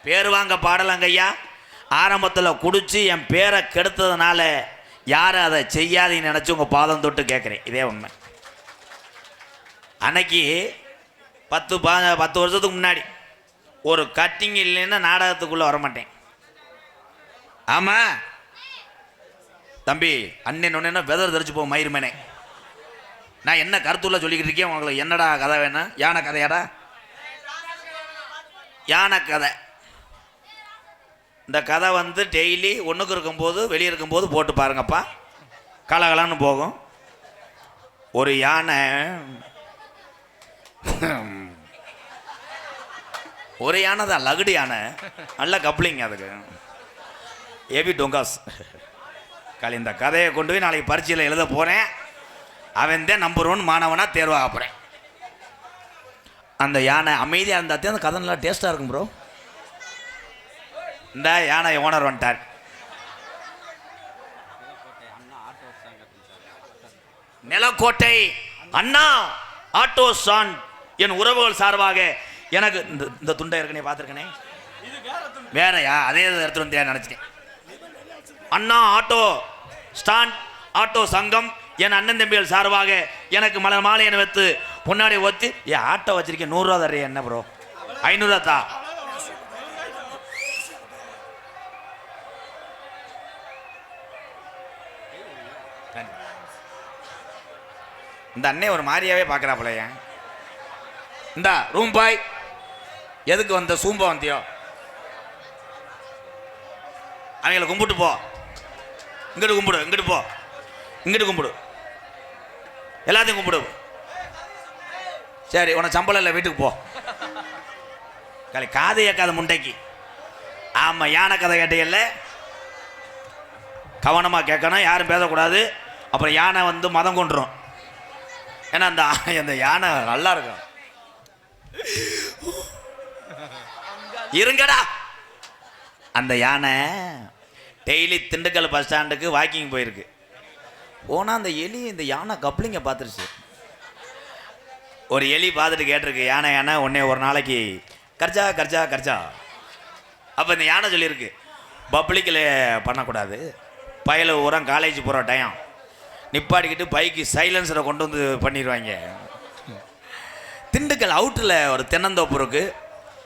பேர் வாங்க பாடலாங்க ஐயா. ஆரம்பத்தில் குடிச்சு என் பேரை கெடுத்ததுனால யாரும் அதை செய்யாதீன்னு நினச்சி உங்கள் பாதம் தொட்டு கேட்குறேன். இதே உண்மை. அன்னைக்கு 10 வருஷத்துக்கு முன்னாடி ஒரு கட்டிங் இல்லைன்னா நாடகத்துக்குள்ளே வரமாட்டேன். ஆமாம் தம்பி, அண்ணன் ஒன்று வெதர் தெரிச்சு போ மயிருமேனே. நான் என்ன கருத்துள்ள சொல்லிக்கிட்டு இருக்கேன் உங்களுக்கு. என்னடா கதை வேணும்? யானை கதையாடா? யானை கதை. இந்த கதை வந்து டெய்லி ஒன்றுக்கு இருக்கும்போது வெளியே இருக்கும்போது போட்டு பாருங்கப்பா, கலகலன்னு போகும். ஒரு யானை ஒரு யானை தான், லகுடு யானை, நல்ல கப்ளிங். அதுக்கு ஏபி டொங்காஸ் காலி. இந்த கதையை கொண்டு போய் நாளைக்கு பரீட்சையில் எழுத போகிறேன். அவன் தான் நம்பர் 1 மாணவனாக தேர்வாக போகிறேன். அந்த யானை அமைதியாக இருந்தாத்தே அந்த கதை நல்லா டேஸ்ட்டாக இருக்கும் ப்ரோ. இந்த யானை ஓனர் வந்துட்டார். நிலக்கோட்டை அண்ணா ஆட்டோ சான் என் உறவுகள் சார்பாக எனக்கு இந்த துண்டை இருக்கனே பார்த்துருக்கனே. வேறயா? அதே இடத்துல வந்து நினச்சிட்டேன். அண்ணா ஆட்டோ ஸ்டாண்ட் ஆட்டோ சங்கம் என் அண்ணன் தம்பிகள் சார்பாக எனக்கு மலர் மாலை என வைத்து பொன்னாடி ஒத்தி ஏன் ஆட்டோ வச்சிருக்கேன். 100 ரூபா தர்றேன். என்ன ப்ரோ? 500 தா. இந்த அண்ணே ஒரு மாதிரியாவே பார்க்குறாப்புலைய. இந்த ரூம் பாய் எதுக்கு வந்த? சூம்பா வந்தியோ? அவங்களை கும்பிட்டு போ. இங்கிட்டு கும்பிடு, இங்கிட்டு போ, இங்கிட்டு கும்பிடு, எல்லாத்தையும் கும்பிடு. சரி, உனக்கு சம்பளம் இல்லை, வீட்டுக்கு போ. கலை காது ஏக்காத முண்டைக்கு. ஆமாம், யானை கதை கேட்டையில்ல, கவனமாக கேட்கணும், யாரும் பேசக்கூடாது. அப்புறம் யானை வந்து மதம் கொண்டுரும். ஏன்னா அந்த யானை நல்லா இருக்கும். இருங்கடா. அந்த யானை டெய்லி திண்டுக்கல் பஸ் ஸ்டாண்டுக்கு வாக்கிங் போயிருக்கு. போனால் அந்த எலி இந்த யானை கப்ளிங்கை பார்த்துருச்சு. ஒரு எலி பார்த்துட்டு கேட்டிருக்கு, யானை உடனே ஒரு நாளைக்கு கர்ஜா கர்ஜா கர்ஜா. அப்போ இந்த யானை சொல்லியிருக்கு, பப்ளிக்கில் பண்ணக்கூடாது, பயல ஊரம் காலேஜ் போகிற டைம் நிப்பாடிக்கிட்டு பைக்கு சைலன்சரை கொண்டு வந்து பண்ணிடுவாங்க. திண்டுக்கல் அவுட்டில் ஒரு தென்னந்தோப்பு இருக்கு,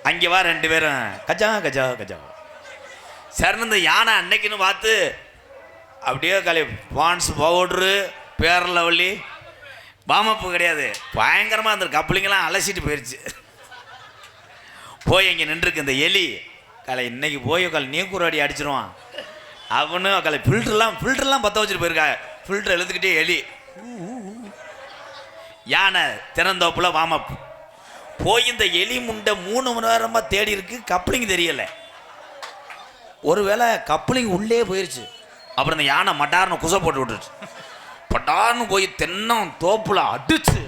அங்கே வா 2 பேரும் கஜா கஜா கஜா. சரின்னு இந்த யானை அன்னைக்குன்னு பார்த்து அப்படியே கலை பான்ஸ் பவுட்ரு பேரலவள்ளி பாமப்பு கிடையாது, பயங்கரமாக அந்த கப்ளிங்கெல்லாம் அலசிட்டு போயிடுச்சு. போய் இங்கே நின்றுருக்கு இந்த எலி. கலை இன்னைக்கு போய் கலை நீக்கூறாடி அடிச்சிருவான் அவனு. கலை ஃபில்டர்லாம் பற்ற வச்சுட்டு போயிருக்கா. ஃபில்டர் எழுத்துக்கிட்டே எலி. யானை திறந்தோப்புல வாமப். போய் இந்த எலி முண்டை 3 மணி நேரமாக தேடி இருக்கு, கப்ளிங் தெரியலை. ஒருவேளை கப்ளிங் உள்ளே போயிடுச்சு. அப்புறம் இந்த யானை மட்டார்னு குசை போட்டு விட்டுருச்சு. பட்டார்னு போய் தென்னம் தோப்புல அடிச்சு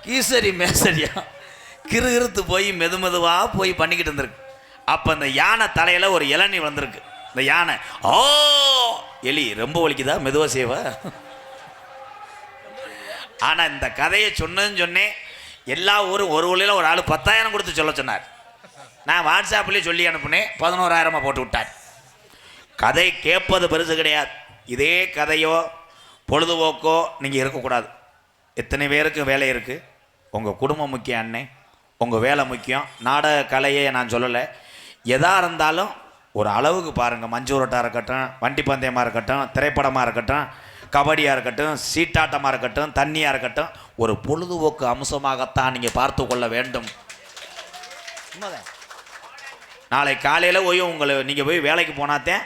கீசரி மேசரியா கிருகிருத்து போய் மெதுவாக போய் பண்ணிக்கிட்டு இருந்திருக்கு. அப்போ இந்த யானை தலையில் ஒரு இளநீ வந்திருக்கு. இந்த யானை ஓ எலி ரொம்ப வலிக்குதா, மெதுவாக செய்வ. ஆனால் இந்த கதையை சொன்னேன். எல்லா ஊரும் ஒரு ஊரில் ஒரு ஆள் 10,000 கொடுத்து சொல்ல சொன்னார். நான் வாட்ஸ்அப்லேயே சொல்லி அனுப்புனேன், 11,000 போட்டு விட்டார். கதை கேட்பது பெருசு கிடையாது. இதே கதையோ பொழுதுபோக்கோ நீங்கள் இருக்கக்கூடாது. எத்தனை பேருக்கு வேலை இருக்குது. உங்கள் குடும்பம் முக்கியம் அண்ணே, உங்கள் வேலை முக்கியம். நாடக கலையை நான் சொல்லலை, எதாக இருந்தாலும் ஒரு அளவுக்கு பாருங்கள். மஞ்சு உரட்டாக இருக்கட்டும், வண்டி பந்தயமாக இருக்கட்டும், திரைப்படமாக இருக்கட்டும், கபடியாக இருக்கட்டும், சீட்டாட்டமாக இருக்கட்டும், தண்ணியாக இருக்கட்டும், ஒரு பொழுதுபோக்கு அம்சமாகத்தான் நீங்கள் பார்த்து கொள்ள வேண்டும். நாளை காலையில் போய் நீங்கள் போய் வேலைக்கு போனாத்தேன்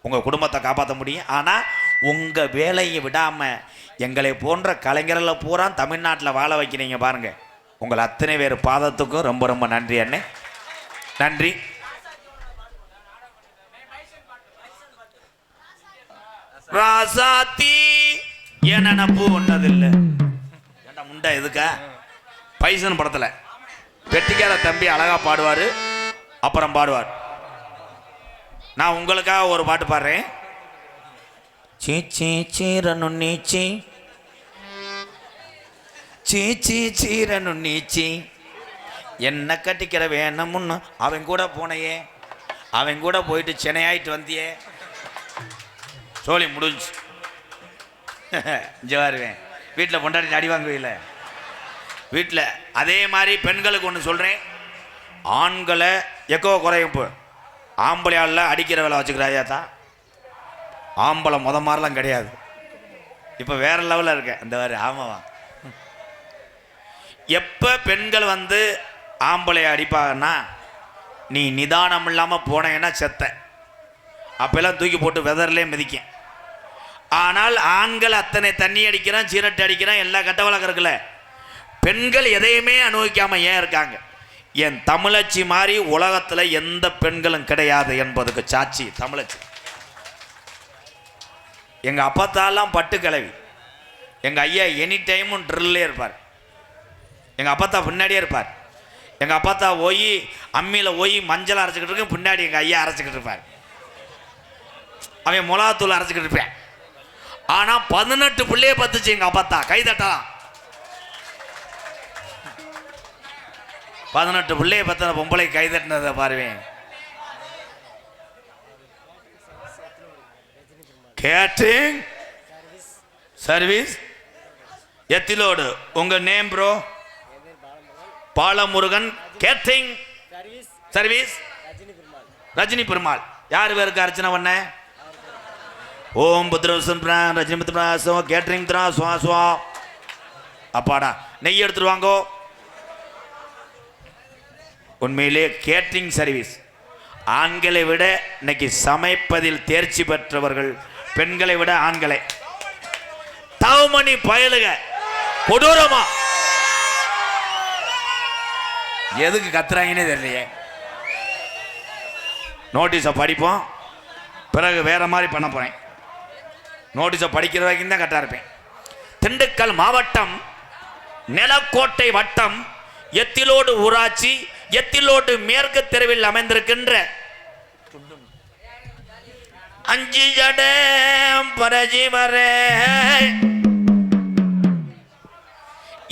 உங்கள் குடும்பத்தை காப்பாற்ற முடியும். ஆனால் உங்கள் வேலையை விடாமல் எங்களை போன்ற கலைஞர்களை பூரா தமிழ்நாட்டில் வாழ வைக்கிறீங்க பாருங்கள். உங்கள் அத்தனை பேர் பாதத்துக்கும் ரொம்ப ரொம்ப நன்றி அண்ணே, நன்றி. ராசாத்தி என் நினப்பு ஒன்றதில்லை. ஏண்டா முண்டா எதுக்கா? பைசன் படத்தில் பெட்டிக்கார தம்பி அழகா பாடுவார், அப்புறம் பாடுவார். நான் உங்களுக்காக ஒரு பாட்டு பாடுறேன். சீச்சி சீரனு நீச்சி சீச்சி சீரனு நீச்சி என்ன கட்டிக்கிற வேணும்னு அவன் கூட போனையே, அவன் கூட போயிட்டு சென்னையாயிட்டு வந்தியே, சோழி முடிஞ்சு. வருவேன் வீட்டில் பொண்டாட்டி அடி வாங்குவீல வீட்டில். அதே மாதிரி பெண்களுக்கு ஒன்று சொல்கிறேன், ஆண்களை எக்கோ குறையும். இப்போ ஆம்பளையாளில் அடிக்கிற வேலை வச்சுக்கிறாயா தான், ஆம்பளை மாதிரிலாம் கிடையாது. இப்போ வேற லெவலில் இருக்கேன் இந்த மாதிரி. ஆமாவா? எப்போ பெண்கள் வந்து ஆம்பளையை அடிப்பாங்கன்னா, நீ நிதானம் இல்லாமல் போனேன்னா செத்த, அப்பெல்லாம் தூக்கி போட்டு வெதர்லேயே மிதிக்க. ஆனால் ஆண்கள் அத்தனை தண்ணி அடிக்கிறான், சீரட்டு அடிக்கிறான், எல்லா கட்ட வழக்கம் இருக்குல்ல. பெண்கள் எதையுமே அனுபவிக்காமல் ஏன் இருக்காங்க? என் தமிழச்சி மாதிரி உலகத்தில் எந்த பெண்களும் கிடையாது என்பதுக்கு சாட்சி தமிழச்சி. எங்கள் அப்பத்தாலாம் பட்டு கிளவி, எங்கள் ஐயா எனி டைமும் ட்ரில்லே இருப்பார். எங்கள் அப்பத்தா பின்னாடியே இருப்பார். எங்கள் அப்பத்தா ஓய் அம்மியில் ஓய் மஞ்சள் அரைச்சிக்கிட்டு இருக்கு, பின்னாடி எங்கள் ஐயா அரைச்சிக்கிட்டு இருப்பார். அவன் மிளகாத்தூள் அரைச்சிக்கிட்டு இருப்பேன். ஆனால் 18 பிள்ளையே பத்துச்சு எங்கள் அப்பத்தா. கைதட்டலாம். 18 பிள்ளையை பத்தின பொம்பளை கைதட்டினதை பாருவேன். கேட்டரிங் சர்வீஸ் எத்திலோடு. உங்க name bro? Balamurugan. Catering service Rajini Perumal. யார் பேருக்கு அர்ச்சனை பண்ண? ஓம் புத்திரவசன் ரஜினி புத்திரா கேட்டரிங் திரா சுவா சுவா. அப்பாடா நெய் எடுத்துட்டு வாங்கோ. உண்மையிலே கேட்டரிங் சர்வீஸ் ஆண்களை விட இன்னைக்கு சமைப்பதில் தேர்ச்சி பெற்றவர்கள் பெண்களை விட ஆண்களை. தவமணி பயலுக கொடூரமா எதுக்கு கத்துறாங்கன்னே தெரியலையே. நோட்டீஸை படிப்போம், பிறகு வேற மாதிரி பண்ண போறேன். நோட்டீஸை படிக்கிற வரைக்கும் தான் கரெக்டாக இருப்பேன். திண்டுக்கல் மாவட்டம் நிலக்கோட்டை வட்டம் எத்திலோடு ஊராட்சி எத்திலோடு மேற்கு தெருவில் அமைந்திருக்கின்ற 5 ஜடம் பரஜிவரே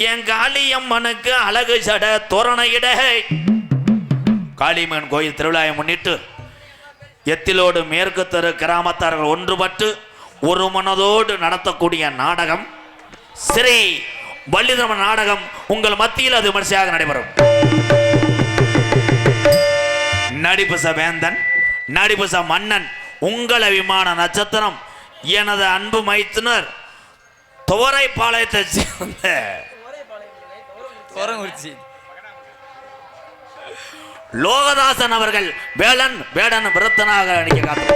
என் காளியம்மனுக்கு அழகு சட தோரணையிட. காளியம்மன் கோயில் திருவிழாவை முன்னிட்டு எத்திலோடு மேற்கு தெரு கிராமத்தார்கள் ஒன்றுபட்டு ஒரு மனதோடு நடத்தக்கூடிய நாடகம் ஸ்ரீ வள்ளிதர்ம நாடகம் உங்கள் மத்தியில் அது விமர்சையாக நடைபெறும். நடிபச வேந்தன், நடிபச மன்னன், உங்கள் விமான நட்சத்திரம், எனது அன்பு மைத்துனர் துவரைப்பாளையத்தை சேர்ந்த லோகதாசன் அவர்கள் வேளன் வேடன் விருத்தனாக நடிக்க காத்து.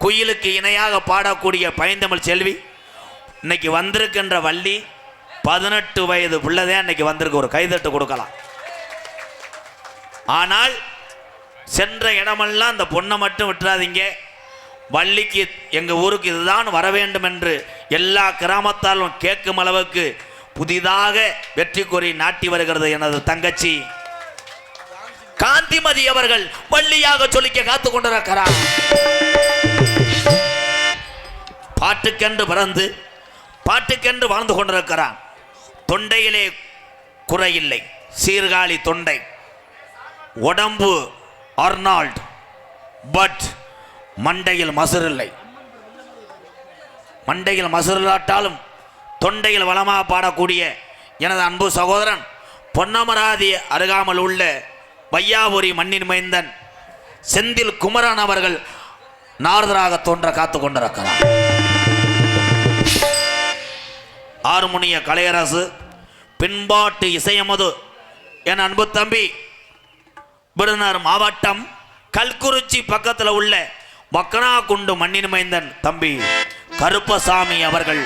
குயிலுக்கு இணையாக பாடக்கூடிய பைந்தமிழ் செல்வி இன்னைக்கு வந்திருக்கின்ற வள்ளி 18 வயது பிள்ளைதே இன்னைக்கு வந்திருக்கு. ஒரு கைதட்டு கொடுக்கலாம். ஆனால் சென்ற இடமெல்லாம் அந்த பொண்ணை மட்டும் விட்டுறாதீங்க. வள்ளிக்கு எங்கள் ஊருக்கு இதுதான் வர வேண்டும் என்று எல்லா கிராமத்தாலும் கேட்கும் அளவுக்கு புதிதாக வெற்றி கொறி நாட்டி வருகிறது எனது தங்கச்சி காந்திமதி அவர்கள். வள்ளியாக சொல்லிக்க காத்து கொண்டிருக்கிறார். பாட்டுக்கென்று பிறந்து பாட்டுக்கென்று வாழ்ந்து கொண்டிருக்கிறான். தொண்டையிலே குறையில்லை, சீர்காழி தொண்டை, உடம்பு அர்னால்ட், பட் மண்டையில் மசுரில்லை. மண்டையில் மசுரில்லாட்டாலும் தொண்டையில் வளமாக பாடக்கூடிய எனது அன்பு சகோதரன் பொன்னமராதி அருகாமல் உள்ள வையாபுரி மண்ணின் மைந்தன் செந்தில் குமரன் அவர்கள் நாரதராக தோன்ற காத்து கொண்டிருக்கிறார். ஆறுமுனிய கலையரசு பின்பாட்டு இசையமது என் அன்பு தம்பி விருதுநகர் மாவட்டம் கல்குறிச்சி பக்கத்தில் உள்ள மக்கனாக்குண்டு மண்ணின் மைந்தன் தம்பி கருப்பசாமி அவர்கள்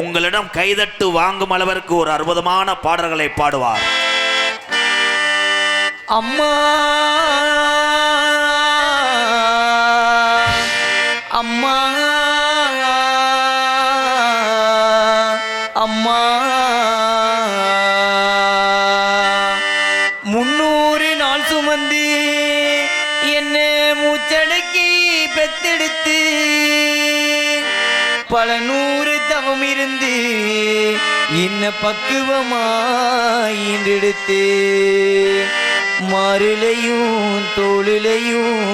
உங்களிடம் கைதட்டு வாங்கும் அளவிற்கு ஒரு அற்புதமான பாடல்களை பாடுவார். அம்மா அம்மா அம்மா 300 நாள் சுமந்து என்ன மூச்சடக்கி பெத்தெடுத்து பல நூறு தவம் இருந்து இன்ன பக்குவமாயின்றெடுத்து மாறுலையும் தோளிலையும்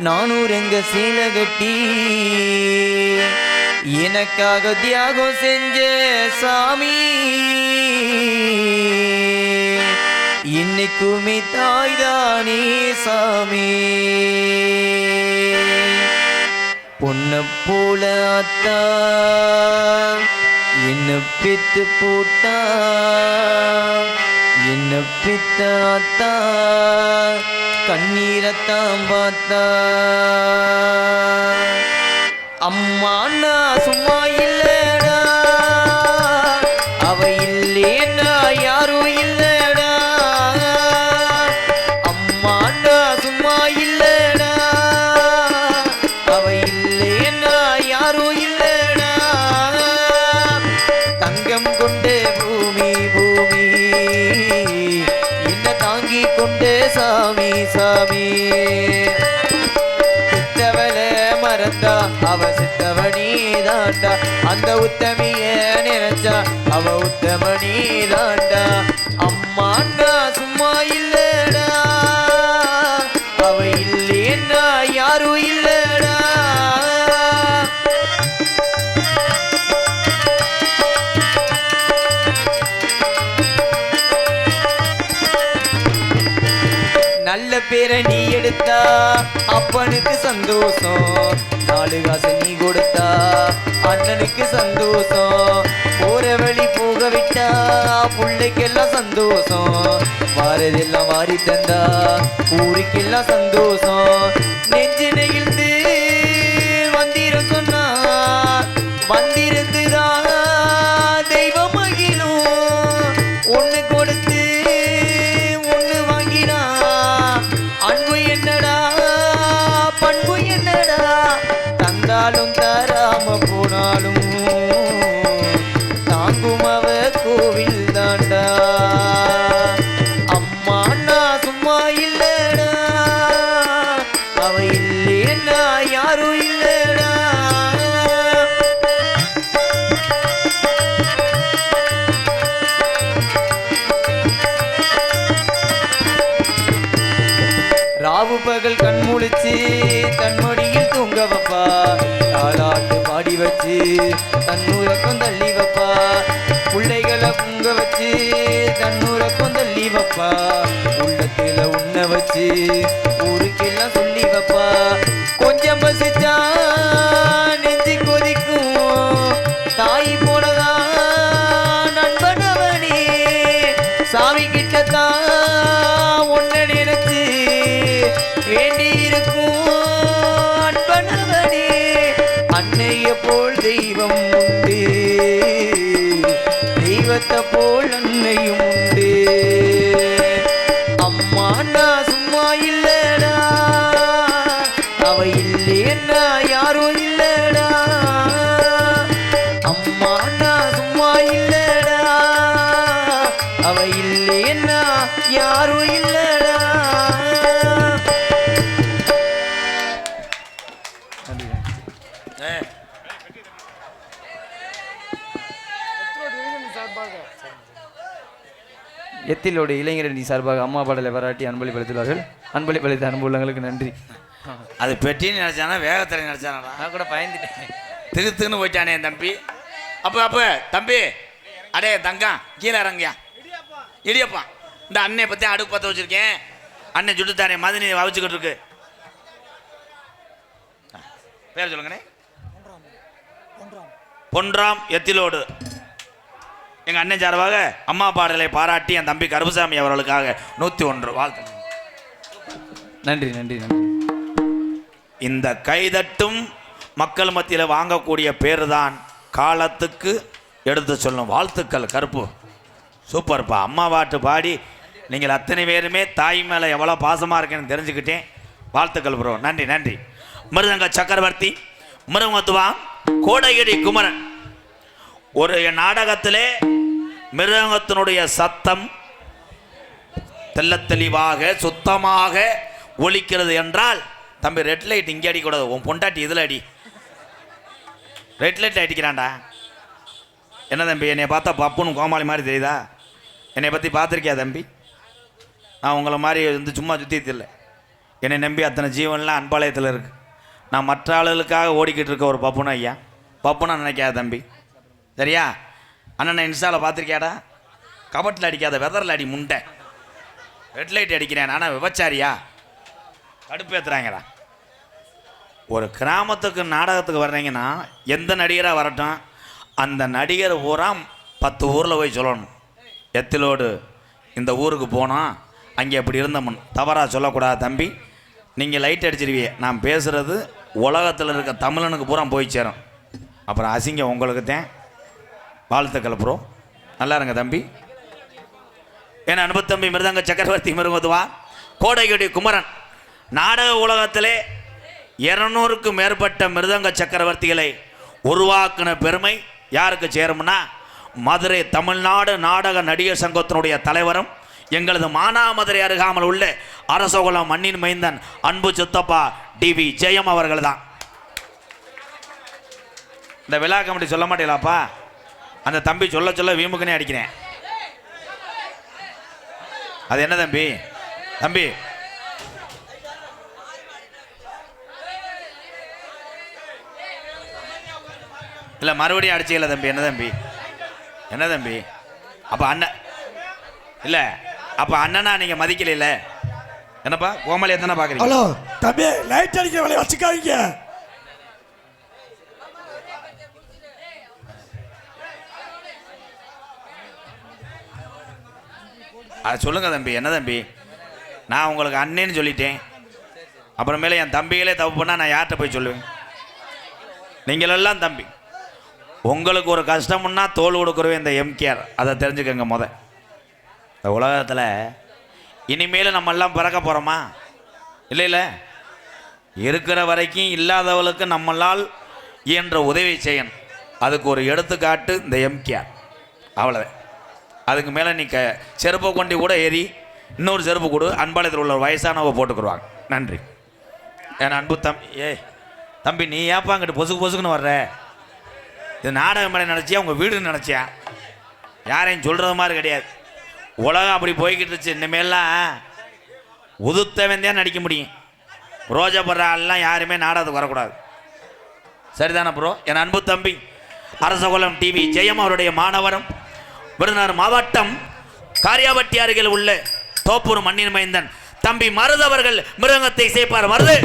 நானூரங்க சீலை கட்டி எனக்காக தியாகம் செஞ்ச சாமி இன்னைக்குமே தாய்தானே சாமி பொன்ன போல அத்தா என்ன பித்து போட்டா என்ன பித்த அத்தா கண்ணீரத்தான் பார்த்தா அம்மா நான் சும்மா இல்லடா அவ இல்லேன்னா யாரும் இல்லடா அம்மா நான் சும்மா இல்லடா அவ இல்லேன்னா யாரும் இல்லடா தங்கம் கொண்டே பூமி பூமி என்ன தாங்கி கொண்டே சாமி சாமி மறந்தா அவ சித்தவனி தாண்டா அந்த உத்தமிய நினைச்சா அவ உத்தமணி தாண்டா அம்மா நான் சும்மா இல்லடா அவ இல்லேன்னா யாரும் இல்லடா நல்ல பேரை நீ எடுத்தா அப்பனுக்கு சந்தோஷம் 4 காசு நீ கொடுத்தா அண்ணனுக்கு சந்தோஷம் போற வழி போக விட்டா பிள்ளைக்கெல்லாம் சந்தோஷம் வாரதெல்லாம் வாரி தந்தா ஊருக்கெல்லாம் சந்தோஷம் நெஞ்சு நெகிழ்ந்து வந்திர சொன்னா வந்திருந்துதான் தெய்வம் மகிழும் ஒண்ணு கொடுத்து ஒண்ணு வாங்கினா அன்பு என்னடா பண்பு என்னடா தந்தாலும் தராம போனாலும் தாங்கும் அவ கோவில் தாண்டா அம்மா நான் சும்மா இல்லடா அவ இல்லேன்னா யாரும் இல்லடா ராவு பகல் கண் முழிச்சு தன்மொழியில் தூங்க வைப்பா தாலாட்டு பாடி வச்சு தன்னூரக்கம் தள்ளி வைப்பா பிள்ளைகளை பொங்க வச்சு தன்னூரக்கம் தள்ளி வைப்பா உள்ளத்துல உண்ண வச்சு ஊருக்கெல்லாம் சொல்லி வைப்பா கொஞ்சம் பசிச்சா நெஞ்சு கொதிக்கும் தாய் போனதா நண்பனவனே சாமி கிட்டத்தான் ஒன்ன நினைச்சு வேண்டி இருக்கும் அன்பனவனே அன்னைய போல் தெய்வம் உண்டு தெய்வத்தை போல் அன்னையும் உண்டு அம்மா நான் சும்மா இல்லடா அவ இல்லேன்னா யாரும் இல்லடா அம்மா நான் சும்மா இல்லடா அவ இல்லேன்னா யாரும் இல்லடா எத்திலோடு இளைஞரணி சார்பாக அம்மா பாடலை பாராட்டி அன்பளிப்பளித்துள்ளார்கள் அன்பளிப்பளித்த அன்பு உள்ளங்களுக்கு நன்றி அது பெட்டின்னு நினச்சானா வேகத்தில் நினச்சானா நான் கூட பயந்துட்டேன் திருத்துன்னு போயிட்டானே என் தம்பி அப்போ தம்பி அடே தங்கம் கீழே இறங்கியா இடியப்பா இந்த அண்ணனை பற்றி அடுப்பு பற்ற வச்சுருக்கேன் அண்ணன் சுட்டுத்தானே மதினி வச்சுக்கிட்டு இருக்கு பேர் சொல்லுங்கண்ணே பொன்றாம் எத்திலோடு எங்கள் அண்ணன் சார்பாக அம்மா பாடலை பாராட்டி என் தம்பி கருப்புசாமி அவர்களுக்காக 101 வாழ்த்து. நன்றி நன்றி நன்றி. இந்த கைதட்டும் மக்கள் மத்தியில் வாங்கக்கூடிய பேர் தான் காலத்துக்கு எடுத்து சொல்லும் வாழ்த்துக்கள். கருப்பு சூப்பர்ப்பா. அம்மா பாட்டு பாடி நீங்கள் அத்தனை பேருமே தாய் மேலே எவ்வளோ பாசமாக இருக்கேன்னு தெரிஞ்சுக்கிட்டேன். வாழ்த்துக்கள் ப்ரோ. நன்றி நன்றி. மிருதங்க சக்கரவர்த்தி மிருகத்துவா கோடையடி குமரன். ஒரு நாடகத்திலே மிருகத்தினுடைய சத்தம் தெள்ளத்தெளிவாக சுத்தமாக ஒலிக்கிறது என்றால் தம்பி ரெட் லைட் இங்கே அடிக்கூடாது, உன் பொண்டாட்டி இதில் அடி. ரெட் லைட் அடிக்கிறான்டா. என்ன தம்பி, என்னை பார்த்தா பப்புன்னு கோமாளி மாதிரி தெரியுதா? என்னை பற்றி பார்த்துருக்கியா தம்பி? நான் உங்களை மாதிரி சும்மா சுற்றிட்டு இல்லை. என்னை நம்பி அத்தனை ஜீவன்லாம் அன்பாளையத்தில் இருக்குது. நான் மற்ற ஆளுகளுக்காக ஓடிக்கிட்டு இருக்க ஒரு பப்புனா ஐயா, பப்புனா நினைக்காத தம்பி, சரியா? அண்ணன் இன்ஸ்டாவில் பார்த்துருக்கியாடா? கபட்டில் அடிக்காத, வெதரில் அடி முண்டை. ரெட் லைட் அடிக்கிறேன் ஆனால் விபச்சாரியா? கடுப்பேற்றுறாங்கடா. ஒரு கிராமத்துக்கு நாடகத்துக்கு வர்றீங்கன்னா எந்த நடிகராக வரட்டும், அந்த நடிகர் பூரா 10 ஊரில் போய் சொல்லணும், எத்திலோடு இந்த ஊருக்கு போனோம், அங்கே எப்படி இருந்தோம்னு. தவறாக சொல்லக்கூடாது தம்பி. நீங்கள் லைட் அடிச்சிருவீங்க, நான் பேசுகிறது உலகத்தில் இருக்க தமிழனுக்கு பூரா போய் சேரும். அப்புறம் அசிங்கம் உங்களுக்கு தான். வாழ்த்துக்கள் ப்ரோ, நல்லா இருங்க தம்பி. ஏன்னா அன்பு தம்பி மிருதங்க சக்கரவர்த்தி மிருகத்துவா கோடைக்குடி குமரன் நாடக உலகத்திலே 200க்கும் மேற்பட்ட மிருதங்க சக்கரவர்த்திகளை உருவாக்கின பெருமை யாருக்கு சேரும்னா, மதுரை தமிழ்நாடு நாடக நடிகர் சங்கத்தினுடைய தலைவரும் எங்களது மானாமதுரை அருகாமல் உள்ள அரசகுலம் மண்ணின் மைந்தன் அன்பு சித்தப்பா டிவி ஜெயம் அவர்கள் தான். இந்த விழா கமிட்டி சொல்ல மாட்டீங்களாப்பா? அந்த தம்பி சொல்ல சொல்ல வீமுக்குனே அடிக்கிறேன். அது என்ன தம்பி? தம்பி இல்லை மறுபடியும் அடிச்சிக்கல தம்பி. என்ன தம்பி, என்ன தம்பி? அப்போ அண்ணன் இல்லை, அப்போ அண்ணனா நீங்கள் மதிக்கல. என்னப்பா கோமாளி எத்தனை பார்க்குறீங்க? ஹலோ தம்பி, லைட் அடிக்கிற வேலையை வச்சுக்காதீங்க. அதை சொல்லுங்கள் தம்பி. என்ன தம்பி, நான் உங்களுக்கு அண்ணேன்னு சொல்லிட்டேன். அப்புறமேலே என் தம்பிகளே தப்பு பண்ணால் நான் யார்கிட்ட போய் சொல்லுவேன்? நீங்களெல்லாம் தம்பி. உங்களுக்கு ஒரு கஷ்டம்னா தோல் கொடுக்குறவே இந்த எம்கேஆர், அதை தெரிஞ்சுக்கங்க. இந்த உலகத்தில் இனிமேல் நம்மெல்லாம் பிறக்க போகிறோமா? இல்லை, இருக்கிற வரைக்கும் இல்லாதவளுக்கு நம்மளால் இயன்ற உதவி செய்யணும். அதுக்கு ஒரு எடுத்துக்காட்டு இந்த எம்கேஆர், அவ்வளோதான். அதுக்கு மேலே நீ செருப்பை கொண்டு கூட ஏறி இன்னொரு செருப்பு கொடு, அன்பாளையத்தில் உள்ள வயசானவ போட்டுக்குருவாங்க. நன்றி. என் அன்பு தம்பி நீ ஏப்பா அங்கிட்டு பொசுக்கு பொசுக்குன்னு வர்ற? இது நாடகம் மேலே நினச்சியா உங்கள் வீடுன்னு நினச்சியா? யாரையும் சொல்கிறது மாதிரி கிடையாது. உலகம் அப்படி போய்கிட்டு இருந்துச்சு. இனிமேலாம் உதுத்தவன் தான் நடிக்க முடியும். ரோஜா படுற ஆள்லாம் யாருமே நாடகத்துக்கு வரக்கூடாது. சரிதானே ப்ரோ? என் அன்பு தம்பி அரசகுலம் டிவி ஜெயம் அவருடைய மாணவரும் விருதுநகர் மாவட்டம் காரியாபட்டி அருகில் உள்ள தோப்பூர் மண்ணின் மைந்தன் தம்பி மருதவர்கள் மிருகத்தை சேர்ப்பார். Maruthu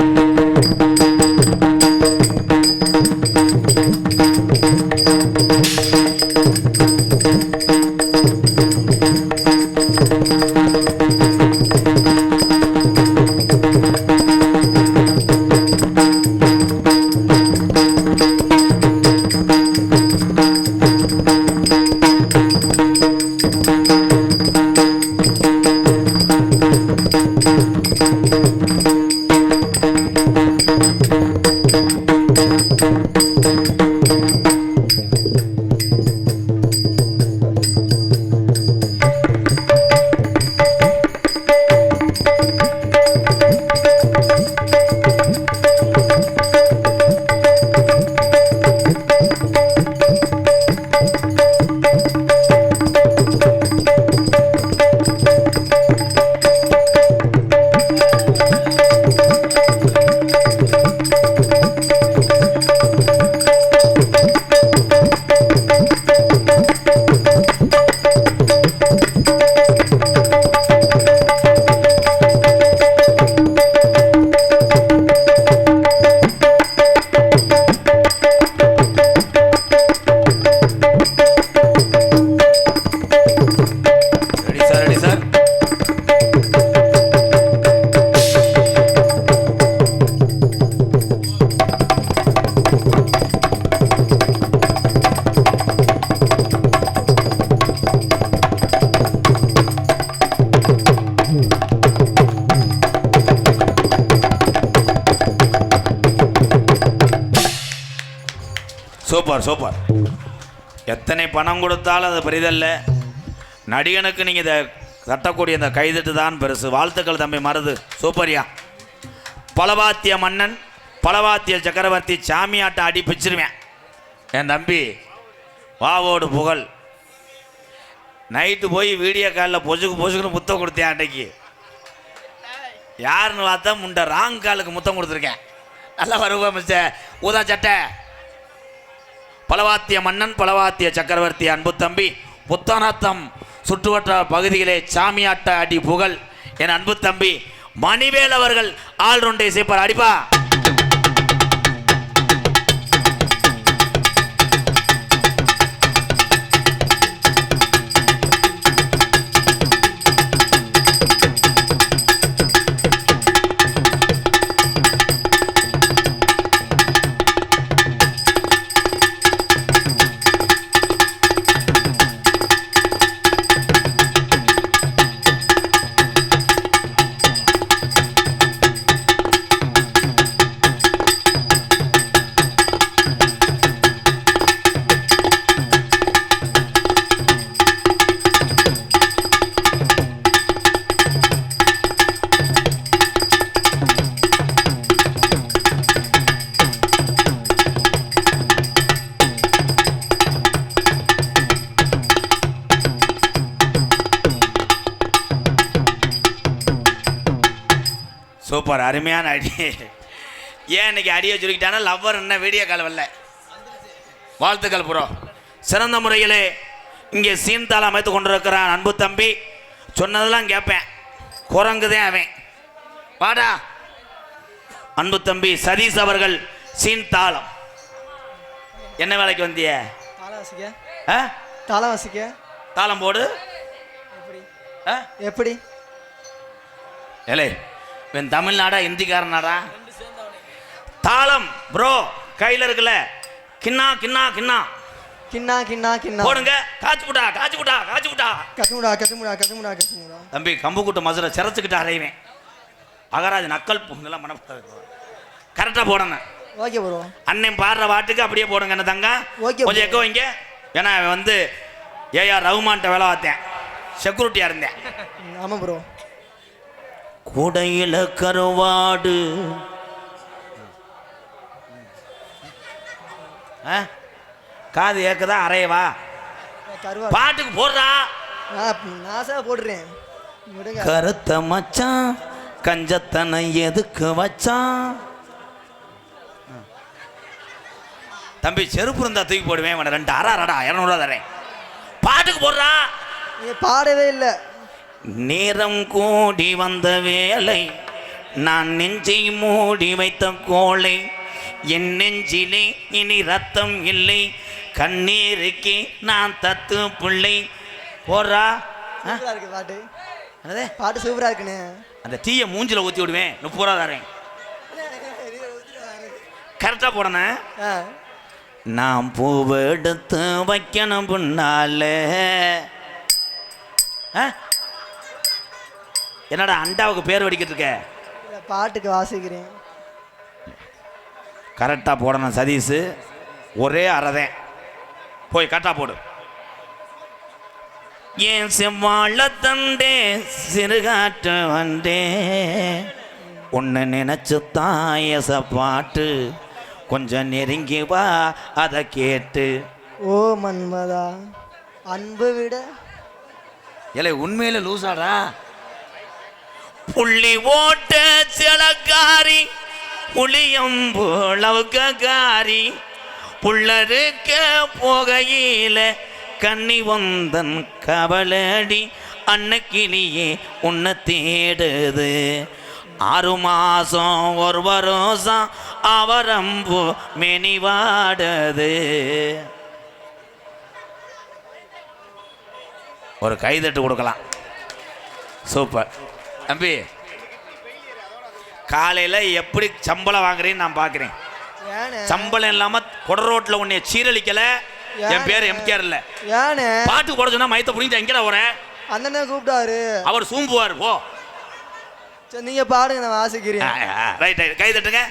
super super. எத்தனை பணம் கொடுத்தாலும் அது பெரிதல்ல. நடிகனுக்கு நீங்கள் இதை கட்டக்கூடிய இந்த கைதட்டு தான் பெருசு. வாழ்த்துக்கள் தம்பி மருது, சூப்பரியா. பலவாத்திய மன்னன், பலவாத்திய சக்கரவர்த்தி, சாமியாட்டம் அடி பிச்சிருவேன். என் தம்பி வாவோடு புகழ் நைட்டு போய் வீடியோ காலில் பொசுக்குன்னு முத்தம் கொடுத்தேன் அன்னைக்கு. யாருன்னு பார்த்தா முண்டை ராங் காலுக்கு முத்தம் கொடுத்துருக்கேன். நல்லா வருவா மிஸ்டர் ஊதா சட்டை. பலவாத்திய மன்னன் பலவாத்திய சக்கரவர்த்தி அன்பு தம்பி புத்தனாத்தம் சுற்றுவட்டார பகுதியிலே சாமியாட்ட அடி புகழ் என் அன்பு தம்பி மணிவேல் அவர்கள் ஆல்ரவுண்டை இசைப்பார். அடிப்பா. சூப்பர், அருமையான அடி. ஏன் இன்னைக்கு அடியை சுருக்கிட்டானா லவ்வர் என்ன வீடியோ கால் வரல. வாழ்த்துக்கள் ப்ரோ. சிறந்த முறையிலே இங்கே சீன்தாள் அமைத்து கொண்டிருக்கிறான் அன்பு தம்பி. சொன்னதெல்லாம் கேட்பேன், குரங்குதேன் அவன். வாடா அன்பு தம்பி சதீஷ் அவர்கள் சீன்தாளம். என்ன வேலைக்கு வந்திய? தாளம் வாசிக்க. தாளம் போடு. எப்படி ஏலே இவன் தமிழ்நாடா இந்திக்காரனாடா? தாளம் ப்ரோ கையில் இருக்குல்ல, கிண்ணா கிண்ணா கிண்ணா கிண்ணா கிண்ணா கிண்ணா போடுங்க. காய்ச்சிப்புட்டா காய்ச்சிப்புட்டா காய்ச்சிப்புட்டா கசுமுடா கசுமுடா கசுமுடா கசுமுடா. தம்பி கம்பு கூட்ட மசுரை சிறச்சுக்கிட்டு அறையுவேன். அகராஜ் நக்கல் பொங்கெல்லாம் மனப்படாது. கரெக்டாக போடணும். Okay bro. அண்ணன் பாடுற பாட்டுக்கு அப்படியே போடுங்க. என்ன தங்க கொஞ்சம் எக்கோ வைங்க. ஏன்னா வந்து ஏஆர் ரகுமான்ட்ட வேலை பார்த்தேன், செக்யூரிட்டியாக இருந்தேன். ஆமாம் ப்ரோ. கூடையில கருவாடு காது ஏக்குதா அறையவா கருவாடு பாட்டுக்கு போடுறா. நாசா போடுறேன். கருத்த மச்சான் கஞ்சத்தனை எதுக்கு வச்சான்? தம்பி செருப்பு இருந்தா தூக்கி போடுவேன். உன 2 அறடா 200 தரேன். பாட்டுக்கு போடுறா. நீ பாடவே இல்லை. நேரம் கூடி வந்த வேலை நான் நெஞ்சை மூடி வைத்த கோளை என் நெஞ்சிலே இனி ரத்தம் இல்லை கண்ணீருக்கே நான் தத்து பிள்ளை. போடுறா. சூப்பரா இருக்கு பாட்டு. என்னது பாட்டு சூப்பரா இருக்குண்ணே. அந்த டீயை மூஞ்சில ஊற்றி விடுவேன். 30 ரூபா தரேன். கரெக்டாக போடணும். நான் பூவை எடுத்து வைக்கணும் புண்ணால. என்னடா அண்டாவுக்கு பேர் வடிக்கிட்டு இருக்க? பாட்டுக்கு வாசிக்கிறேன். கரெக்டாக போடணும் சதீஷ். ஒரே அறதேன். போய் கரெக்டாக போடு. ஏன் செவ்வாழ தண்டே சிறுகாற்று வந்தே உன்னை நினைச்சு தாயச பாட்டு கொஞ்சம் நெருங்கி வா அதை கேட்டு. ஓ மன்மதா அன்பு விட. இல்லை உண்மையில லூசாடா. புள்ளி ஓட்ட சிலக்காரி புளியம்புளவுக்காரி புள்ளருக்க போகையில கண்ணி வந்தன் கவலடி அன்னக்கிளியே உன்னை தேடுது 6 மாசம் 1 வருஷம் அவரம்பு மெனிவாடுது. ஒரு கைதட்டு கொடுக்கலாம். சூப்பர் தம்பி. காலையில் எப்படி சம்பளம் வாங்குறேன்னு நான் பார்க்குறேன். சம்பளம் இல்லாமல் கொட ரோட்டில் உன்னை சீரழிக்கலை. என் பேர் எம்கேஆர் இல்லை. ஏன்னு பாட்டு போட சொன்னா மயத்தை பிடிக்கிட்டு எங்கடா வரேன்? அண்ணனை கூப்பிட்டாரு. அவர் சூம்புவார். போ சரி நீங்கள் பாடுங்க, நான் வாசிக்கிறேன். ரைட் ரைட் கை தட்டுங்க.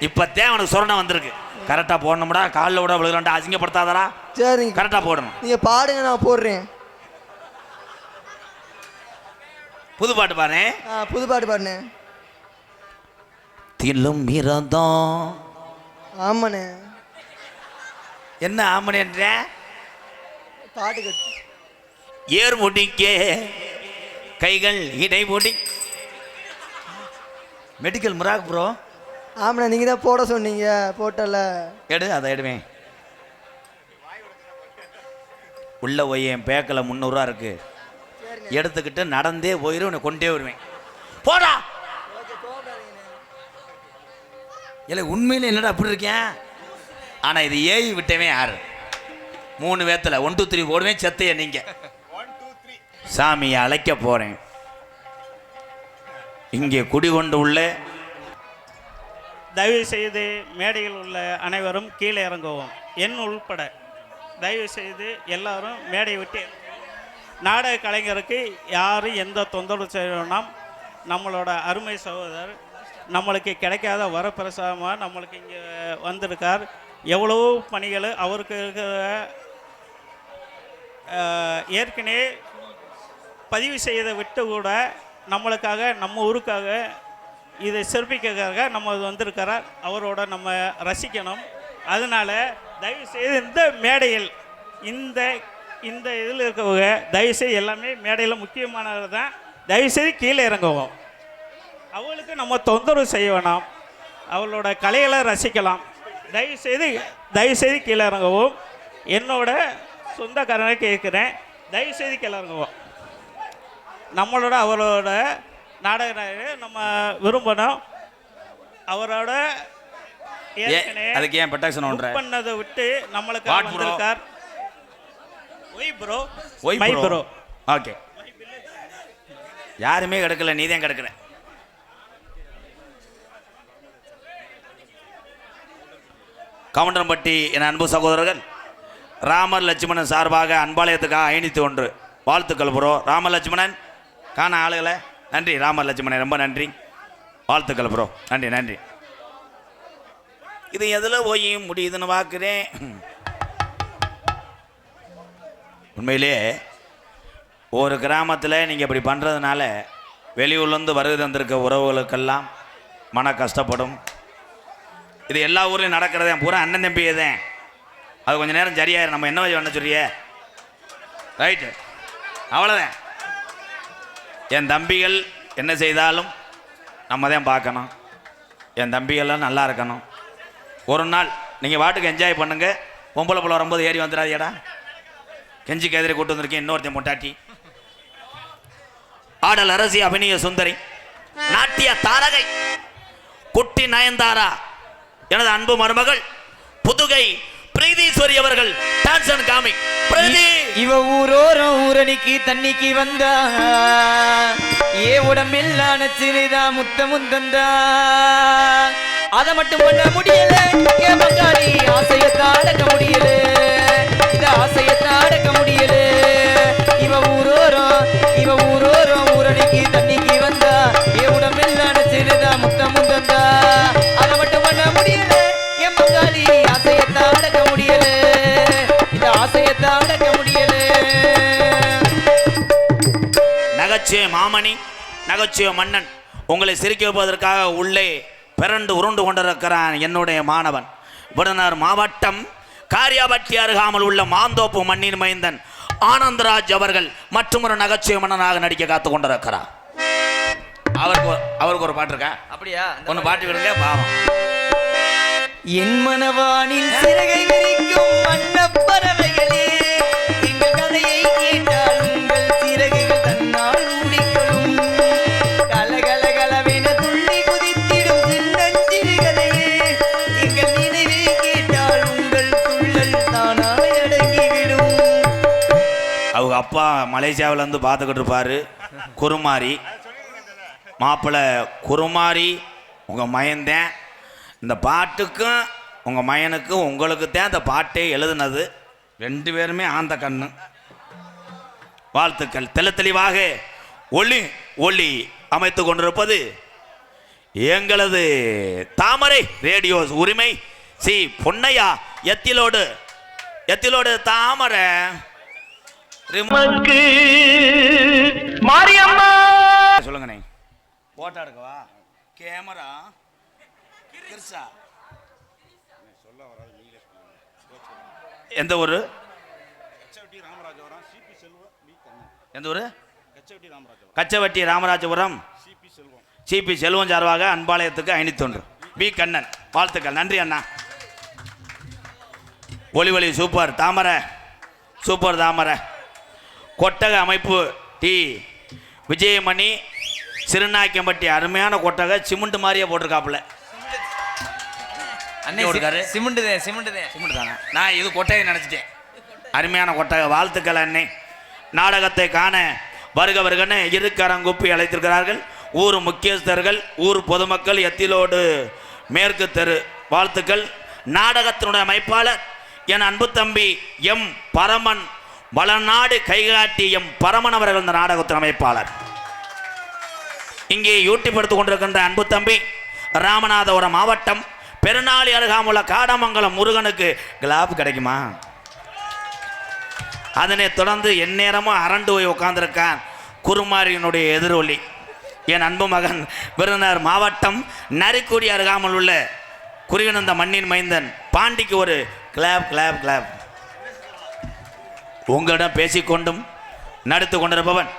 இப்போ தேவனுக்கு சொரணம் வந்திருக்கு. கரெக்டாக போடணும்டா. காலில் விட விழுகிறான்டா. அசிங்கப்படுத்தாதடா. சரி கரெக்டாக போடணும். நீங்கள் பாடுங்க, நான் போடுறேன். புது பாட்டு பாரு. புது பாட்டு பாடுனேன். திலும் மிரதம். ஆமாண்ணே. என்ன ஆமணின்ற பாட்டு கட்டு. ஏர் முடிக்க கைகள் இடைமுடி மெடிக்கல் முராக் ப்ரோ. ஆமாண்ணா நீங்கள் தான் போட சொன்னீங்க, போட்டல. எடு அதை எடுவேன். உள்ள போய் என் பேக்கில் 300 இருக்கு, எடுத்துக்கிட்டு நடந்தே போயிடும், உன்னை கொண்டே வருவேன். போடா இல்லை உண்மையில என்னடா அப்படி இருக்கேன். ஆனால் இது ஏவி விட்டவே யாரு 3 வேத்தில் 1 2 3 போடுவேன். செத்தைய நீங்க சாமியை அழைக்க போறேன். இங்கே குடிகொண்டு உள்ள தயவு செய்து மேடையில் உள்ள அனைவரும் கீழே இறங்குவோம், என் உள்பட. தயவு செய்து எல்லாரும் மேடையை விட்டு. நாடக கலைஞருக்கு யாரும் எந்த தொந்தரவு செய்யணும். நம்மளோட அருமை சகோதரர் நம்மளுக்கு கிடைக்காத வரப்பிரசாதமாக நம்மளுக்கு இங்கே வந்திருக்கார். எவ்வளவோ பணிகள் அவருக்கு இருக்கிற ஏற்கனவே பதிவு செய்த விட்டு கூட நம்மளுக்காக நம்ம ஊருக்காக இதை சிறப்பிக்கிறதுக்காக நம்ம வந்திருக்கிறார். அவரோட நம்ம ரசிக்கணும். அதனால் தயவுசெய்து இந்த மேடையில் இந்த இந்த இதில் இருக்கவங்க தயவுசெய்து எல்லாமே மேடையில் முக்கியமானது தான். தயவுசெய்து கீழே இறங்குவோம். அவளுக்கு நம்ம தொந்தரவு செய்ய வேணாம், அவளோட கலைகளை ரசிக்கலாம். தயவுசெய்து கீழே இறங்குவோம். என்னோட சொந்தக்காரனை கேட்குறேன், தயவுசெய்து கீழே இறங்குவோம். நம்மளோட அவரோட நாடக நம்ம விரும்பணும். அவரோட அதுக்கு ஏன் பட்டாக்ஷன் பண்ணதை விட்டு நம்மளுக்கு வந்திருக்கார். ஒய் ப்ரோ ஓகே, யாருமே கிடக்கல, நீ தான் கிடக்குற. கவுண்டம்பட்டி என் அன்பு சகோதரர்கள், ராமர் லட்சுமணன் சார்பாக அன்பாலயத்துக்காக 501 வாழ்த்துக்கள் ப்ரோ. ராமர் லட்சுமணன் காண ஆளுகளை நன்றி. ராமர் லட்சுமணன் ரொம்ப நன்றி, வாழ்த்துக்கள் ப்ரோ. நன்றி நன்றி. இது எதில் போய் முடியுதுன்னு பார்க்குறேன். உண்மையிலே ஒரு கிராமத்தில் நீங்கள் இப்படி பண்ணுறதுனால வெளியூர்லேருந்து வருகை தந்திருக்க உறவுகளுக்கெல்லாம் மன கஷ்டப்படும். இது எல்லா ஊர்லேயும் நடக்கிறதே, பூரா அண்ணன் தம்பியே தான். அது கொஞ்சம் நேரம் சரியாயிரும். நம்ம என்ன பண்ண சொல்றிய, ரைட்டு, அவ்வளோதான். என் தம்பிகள் என்ன செய்தாலும் நம்ம தான் பார்க்கணும். என் தம்பிகள்லாம் நல்லா இருக்கணும். ஒரு நாள் நீங்கள் வாட்டுக்கு என்ஜாய் பண்ணுங்கள். பொம்பளை பிள்ளை வரும்போது ஏறி வந்துடாதீடா. கெஞ்சி கேதிரை கூட்டு வந்திருக்கேன் இன்னொருத்தையும் பொட்டாட்டி. ஆடல் அரசி, அபிநய சுந்தரி, நாட்டிய தாரகை, குட்டி நயன்தாரா, எனது அன்பு மருமகள் புதுகை பிரீதீஸ்வரி அவர்கள் டான்ஸ் அண்ட் காமிக். பிரீதி இவ ஊரோரம் ஊரணிக்கு தண்ணிக்கு வந்தா, ஏ உடம்பெல்லாம் நச்சிருதா முத்தமும் தந்தா. அதை மட்டும் பண்ண முடியல ஏ பங்காளி, ஆசையத்தை அடக்க முடியல, இத ஆசையத்தை அடக்க முடியல. இவ ஊரோரம் ஊரணிக்கு தண்ணிக்கு வந்தா, ஏ உடம்பெல்லாம் நச்சிருதா முத்தமும் தந்தா. அதை மட்டும் பண்ண முடியல என் பங்காளி, ஆசையத்தை அடக்க முடியல, இத ஆசையத்தை அடக்க முடியல. நகைச்சுவை மாமணி, நகைச்சுவை மன்னன், உங்களை சிரிக்க வைப்பதற்காக உள்ளே பிறண்டு உருண்டு கொண்டிருக்கிறான் என்னுடைய மாணவன். விருதுநகர் மாவட்டம் காரியாபட்டி அருகாமல் உள்ள மாந்தோப்பு மண்ணின் மைந்தன் ஆனந்தராஜ் அவர்கள் மற்றும் ஒரு நகைச்சுவை மன்னனாக நடிக்க காத்து கொண்டிருக்கிறார். அவருக்கு ஒரு பாட்டு இருக்கா? அப்படியா? ஒன்று பாட்டு விடுங்க பாவம். என் மனவானில் சிறகை விரிக்கும் வண்ணப்பறவைகளே, எங்கள் கதையை கேட்டால் உங்கள் சிறகுகள் தன்னால் ஊடிக்கொள்ளும். கலகலகலவென துள்ளி குதித்திடும் சின்னஞ்சிறுகதையே, எங்கள் நினைவை கேட்டால் உங்கள் துள்ளல் தானாய் அடங்கிவிடும். அவங்க அப்பா மலேசியாவிலேருந்து பார்த்துக்கிட்டு இருப்பாரு, குருமாரி மாப்பிள்ளை குருமாரி. உங்கள் மயன்தான் இந்த பாட்டுக்கும் உங்கள் மயனுக்கும் உங்களுக்கு தான் அந்த பாட்டே எழுதுனது. 2 பேருமே ஆந்த கண்ணு. வாழ்த்துக்கள். தெளிவாக ஒளி ஒளி அமைத்து கொண்டிருப்பது எங்களது தாமரை ரேடியோ உரிமை சி பொன்னையா எத்திலோடு தாமரை மாரியம்மா. சொல்லுங்கண்ணே, போட்டோ எடுக்கவா? கேமரா கிருஷா எந்த ஊர்? எந்த ஊர்? கச்சவட்டி ராமராஜபுரம். சிபி செல்வம் சார்பாக அன்பாலயத்துக்கு 501 பி கண்ணன். வாழ்த்துக்கள். நன்றி அண்ணா. ஒளிவழி சூப்பர் தாமரை, சூப்பர் தாமரை. கொட்டக அமைப்பு டி விஜயமணி சிறுநாய்க்கம்பட்டி. அருமையான கொட்டகை, சிமெண்ட் மாதிரியே போட்டிருக்காப்புல. சிமெண்ட் தானே, நான் இது கொட்டகை நினச்சிட்டேன். அருமையான கொட்டகை, வாழ்த்துக்கள் அண்ணே. நாடகத்தை காண வருக வருகன்னு இருக்கரங்குப்பி அழைத்திருக்கிறார்கள் ஊர் முக்கியஸ்தர்கள், ஊர் பொதுமக்கள், எத்திலோடு மேற்கு தெரு. வாழ்த்துக்கள். நாடகத்தினுடைய அமைப்பாளர் என் அன்பு தம்பி எம் பரமன், வளநாடு கைகாட்டி எம் பரமன் அவர்கள் இந்த நாடகத்தின் அமைப்பாளர். இங்கே யூட்டிப்படுத்திக் கொண்டிருக்கின்ற அன்பு தம்பி ராமநாதபுரம் மாவட்டம் பெருநாளி அருகாமுள்ள காடமங்கலம் முருகனுக்கு கிளாப் கிடைக்குமா? அதனை தொடர்ந்து எந்நேரமும் அரண்டு போய் உட்கார்ந்திருக்கான் குருமாரியினுடைய எதிரொலி என் அன்பு மகன் விருதுநகர் மாவட்டம் நரிக்குடி அருகாமல் உள்ள குறிகணந்த மண்ணின் மைந்தன் பாண்டிக்கு ஒரு கிளாப் கிளாப் கிளாப். உங்களிடம் பேசிக்கொண்டும் நடித்து கொண்டிருப்பவன்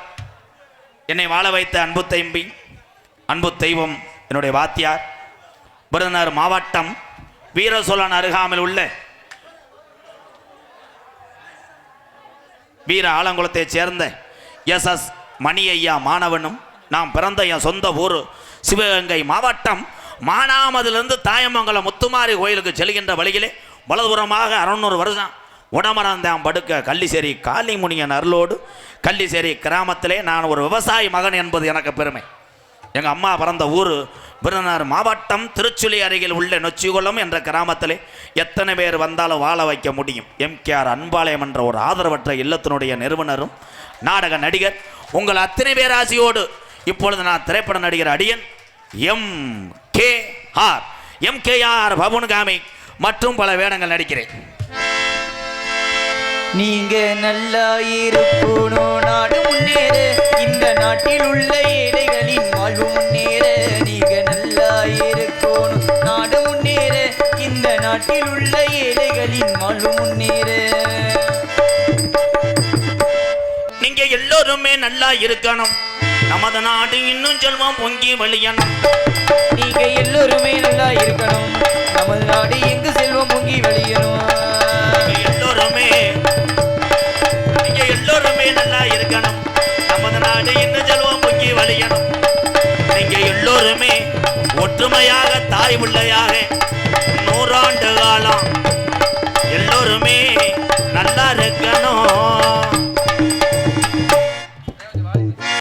என்னை வாழ வைத்த அன்பு தம்பி, அன்பு தெய்வம், என்னுடைய வாத்தியார், விருதுநகர் மாவட்டம் வீரசோழன் அருகாமையில் உள்ள வீர ஆலங்குளத்தைச் சேர்ந்த எஸ் மணி ஐயா மாணவனும், நாம் பிறந்த என் சொந்த ஊர் சிவகங்கை மாவட்டம் மானாமதிலிருந்து தாயமங்கலம் முத்துமாரி கோயிலுக்கு செல்கின்ற வழியிலே வலதுபுறமாக 600 வருஷம் உடமரந்தாம் படுக்க கள்ளிசேரி காளிமுனியன் அருளோடு கள்ளிசேரி கிராமத்திலே நான் ஒரு விவசாயி மகன் என்பது எனக்கு பெருமை. எங்கள் அம்மா பிறந்த ஊர் விருதுநகர் மாவட்டம் திருச்சுழி அருகில் உள்ள நொச்சிகுளம் என்ற கிராமத்திலே எத்தனை பேர் வந்தாலும் வாழ வைக்க முடியும். எம்கேஆர் அன்பாலயம் என்ற ஒரு ஆதரவற்ற இல்லத்தினுடைய நிறுவனரும் நாடக நடிகர். உங்கள் அத்தனை பேர் ஆசையோடு இப்பொழுது நான் திரைப்பட நடிகர் அடியன் எம்கேஆர் பவன்காமி மற்றும் பல வேடங்கள் நடிக்கிறேன். நீங்க நல்லா இருக்கணும், நாடு முன்னேற, இந்த நாட்டில் உள்ள ஏழைகளின் வாழ்வு முன்னேற. நீங்க நல்லா இருக்கணும், நாடு முன்னேற, இந்த நாட்டில் உள்ள ஏழைகளின் வாழ்வு முன்னேற. நீங்க எல்லோருமே நல்லா இருக்கணும், நமது நாடு இன்னும் செல்வம் பொங்கி வழியணும். நீங்க எல்லோருமே நல்லா இருக்கணும், நமது நாடு எங்கு செல்வம் பொங்கி வழியணும். நீங்க எல்லோருமே நல்லா இருக்கணும், நமது நாடு இன்னும் செல்வம் பொங்கி வழியணும். நீங்க எல்லோருமே ஒற்றுமையாக தாய் பிள்ளையாக 100 ஆண்டு காலம் எல்லோருமே நல்லா இருக்கணும்.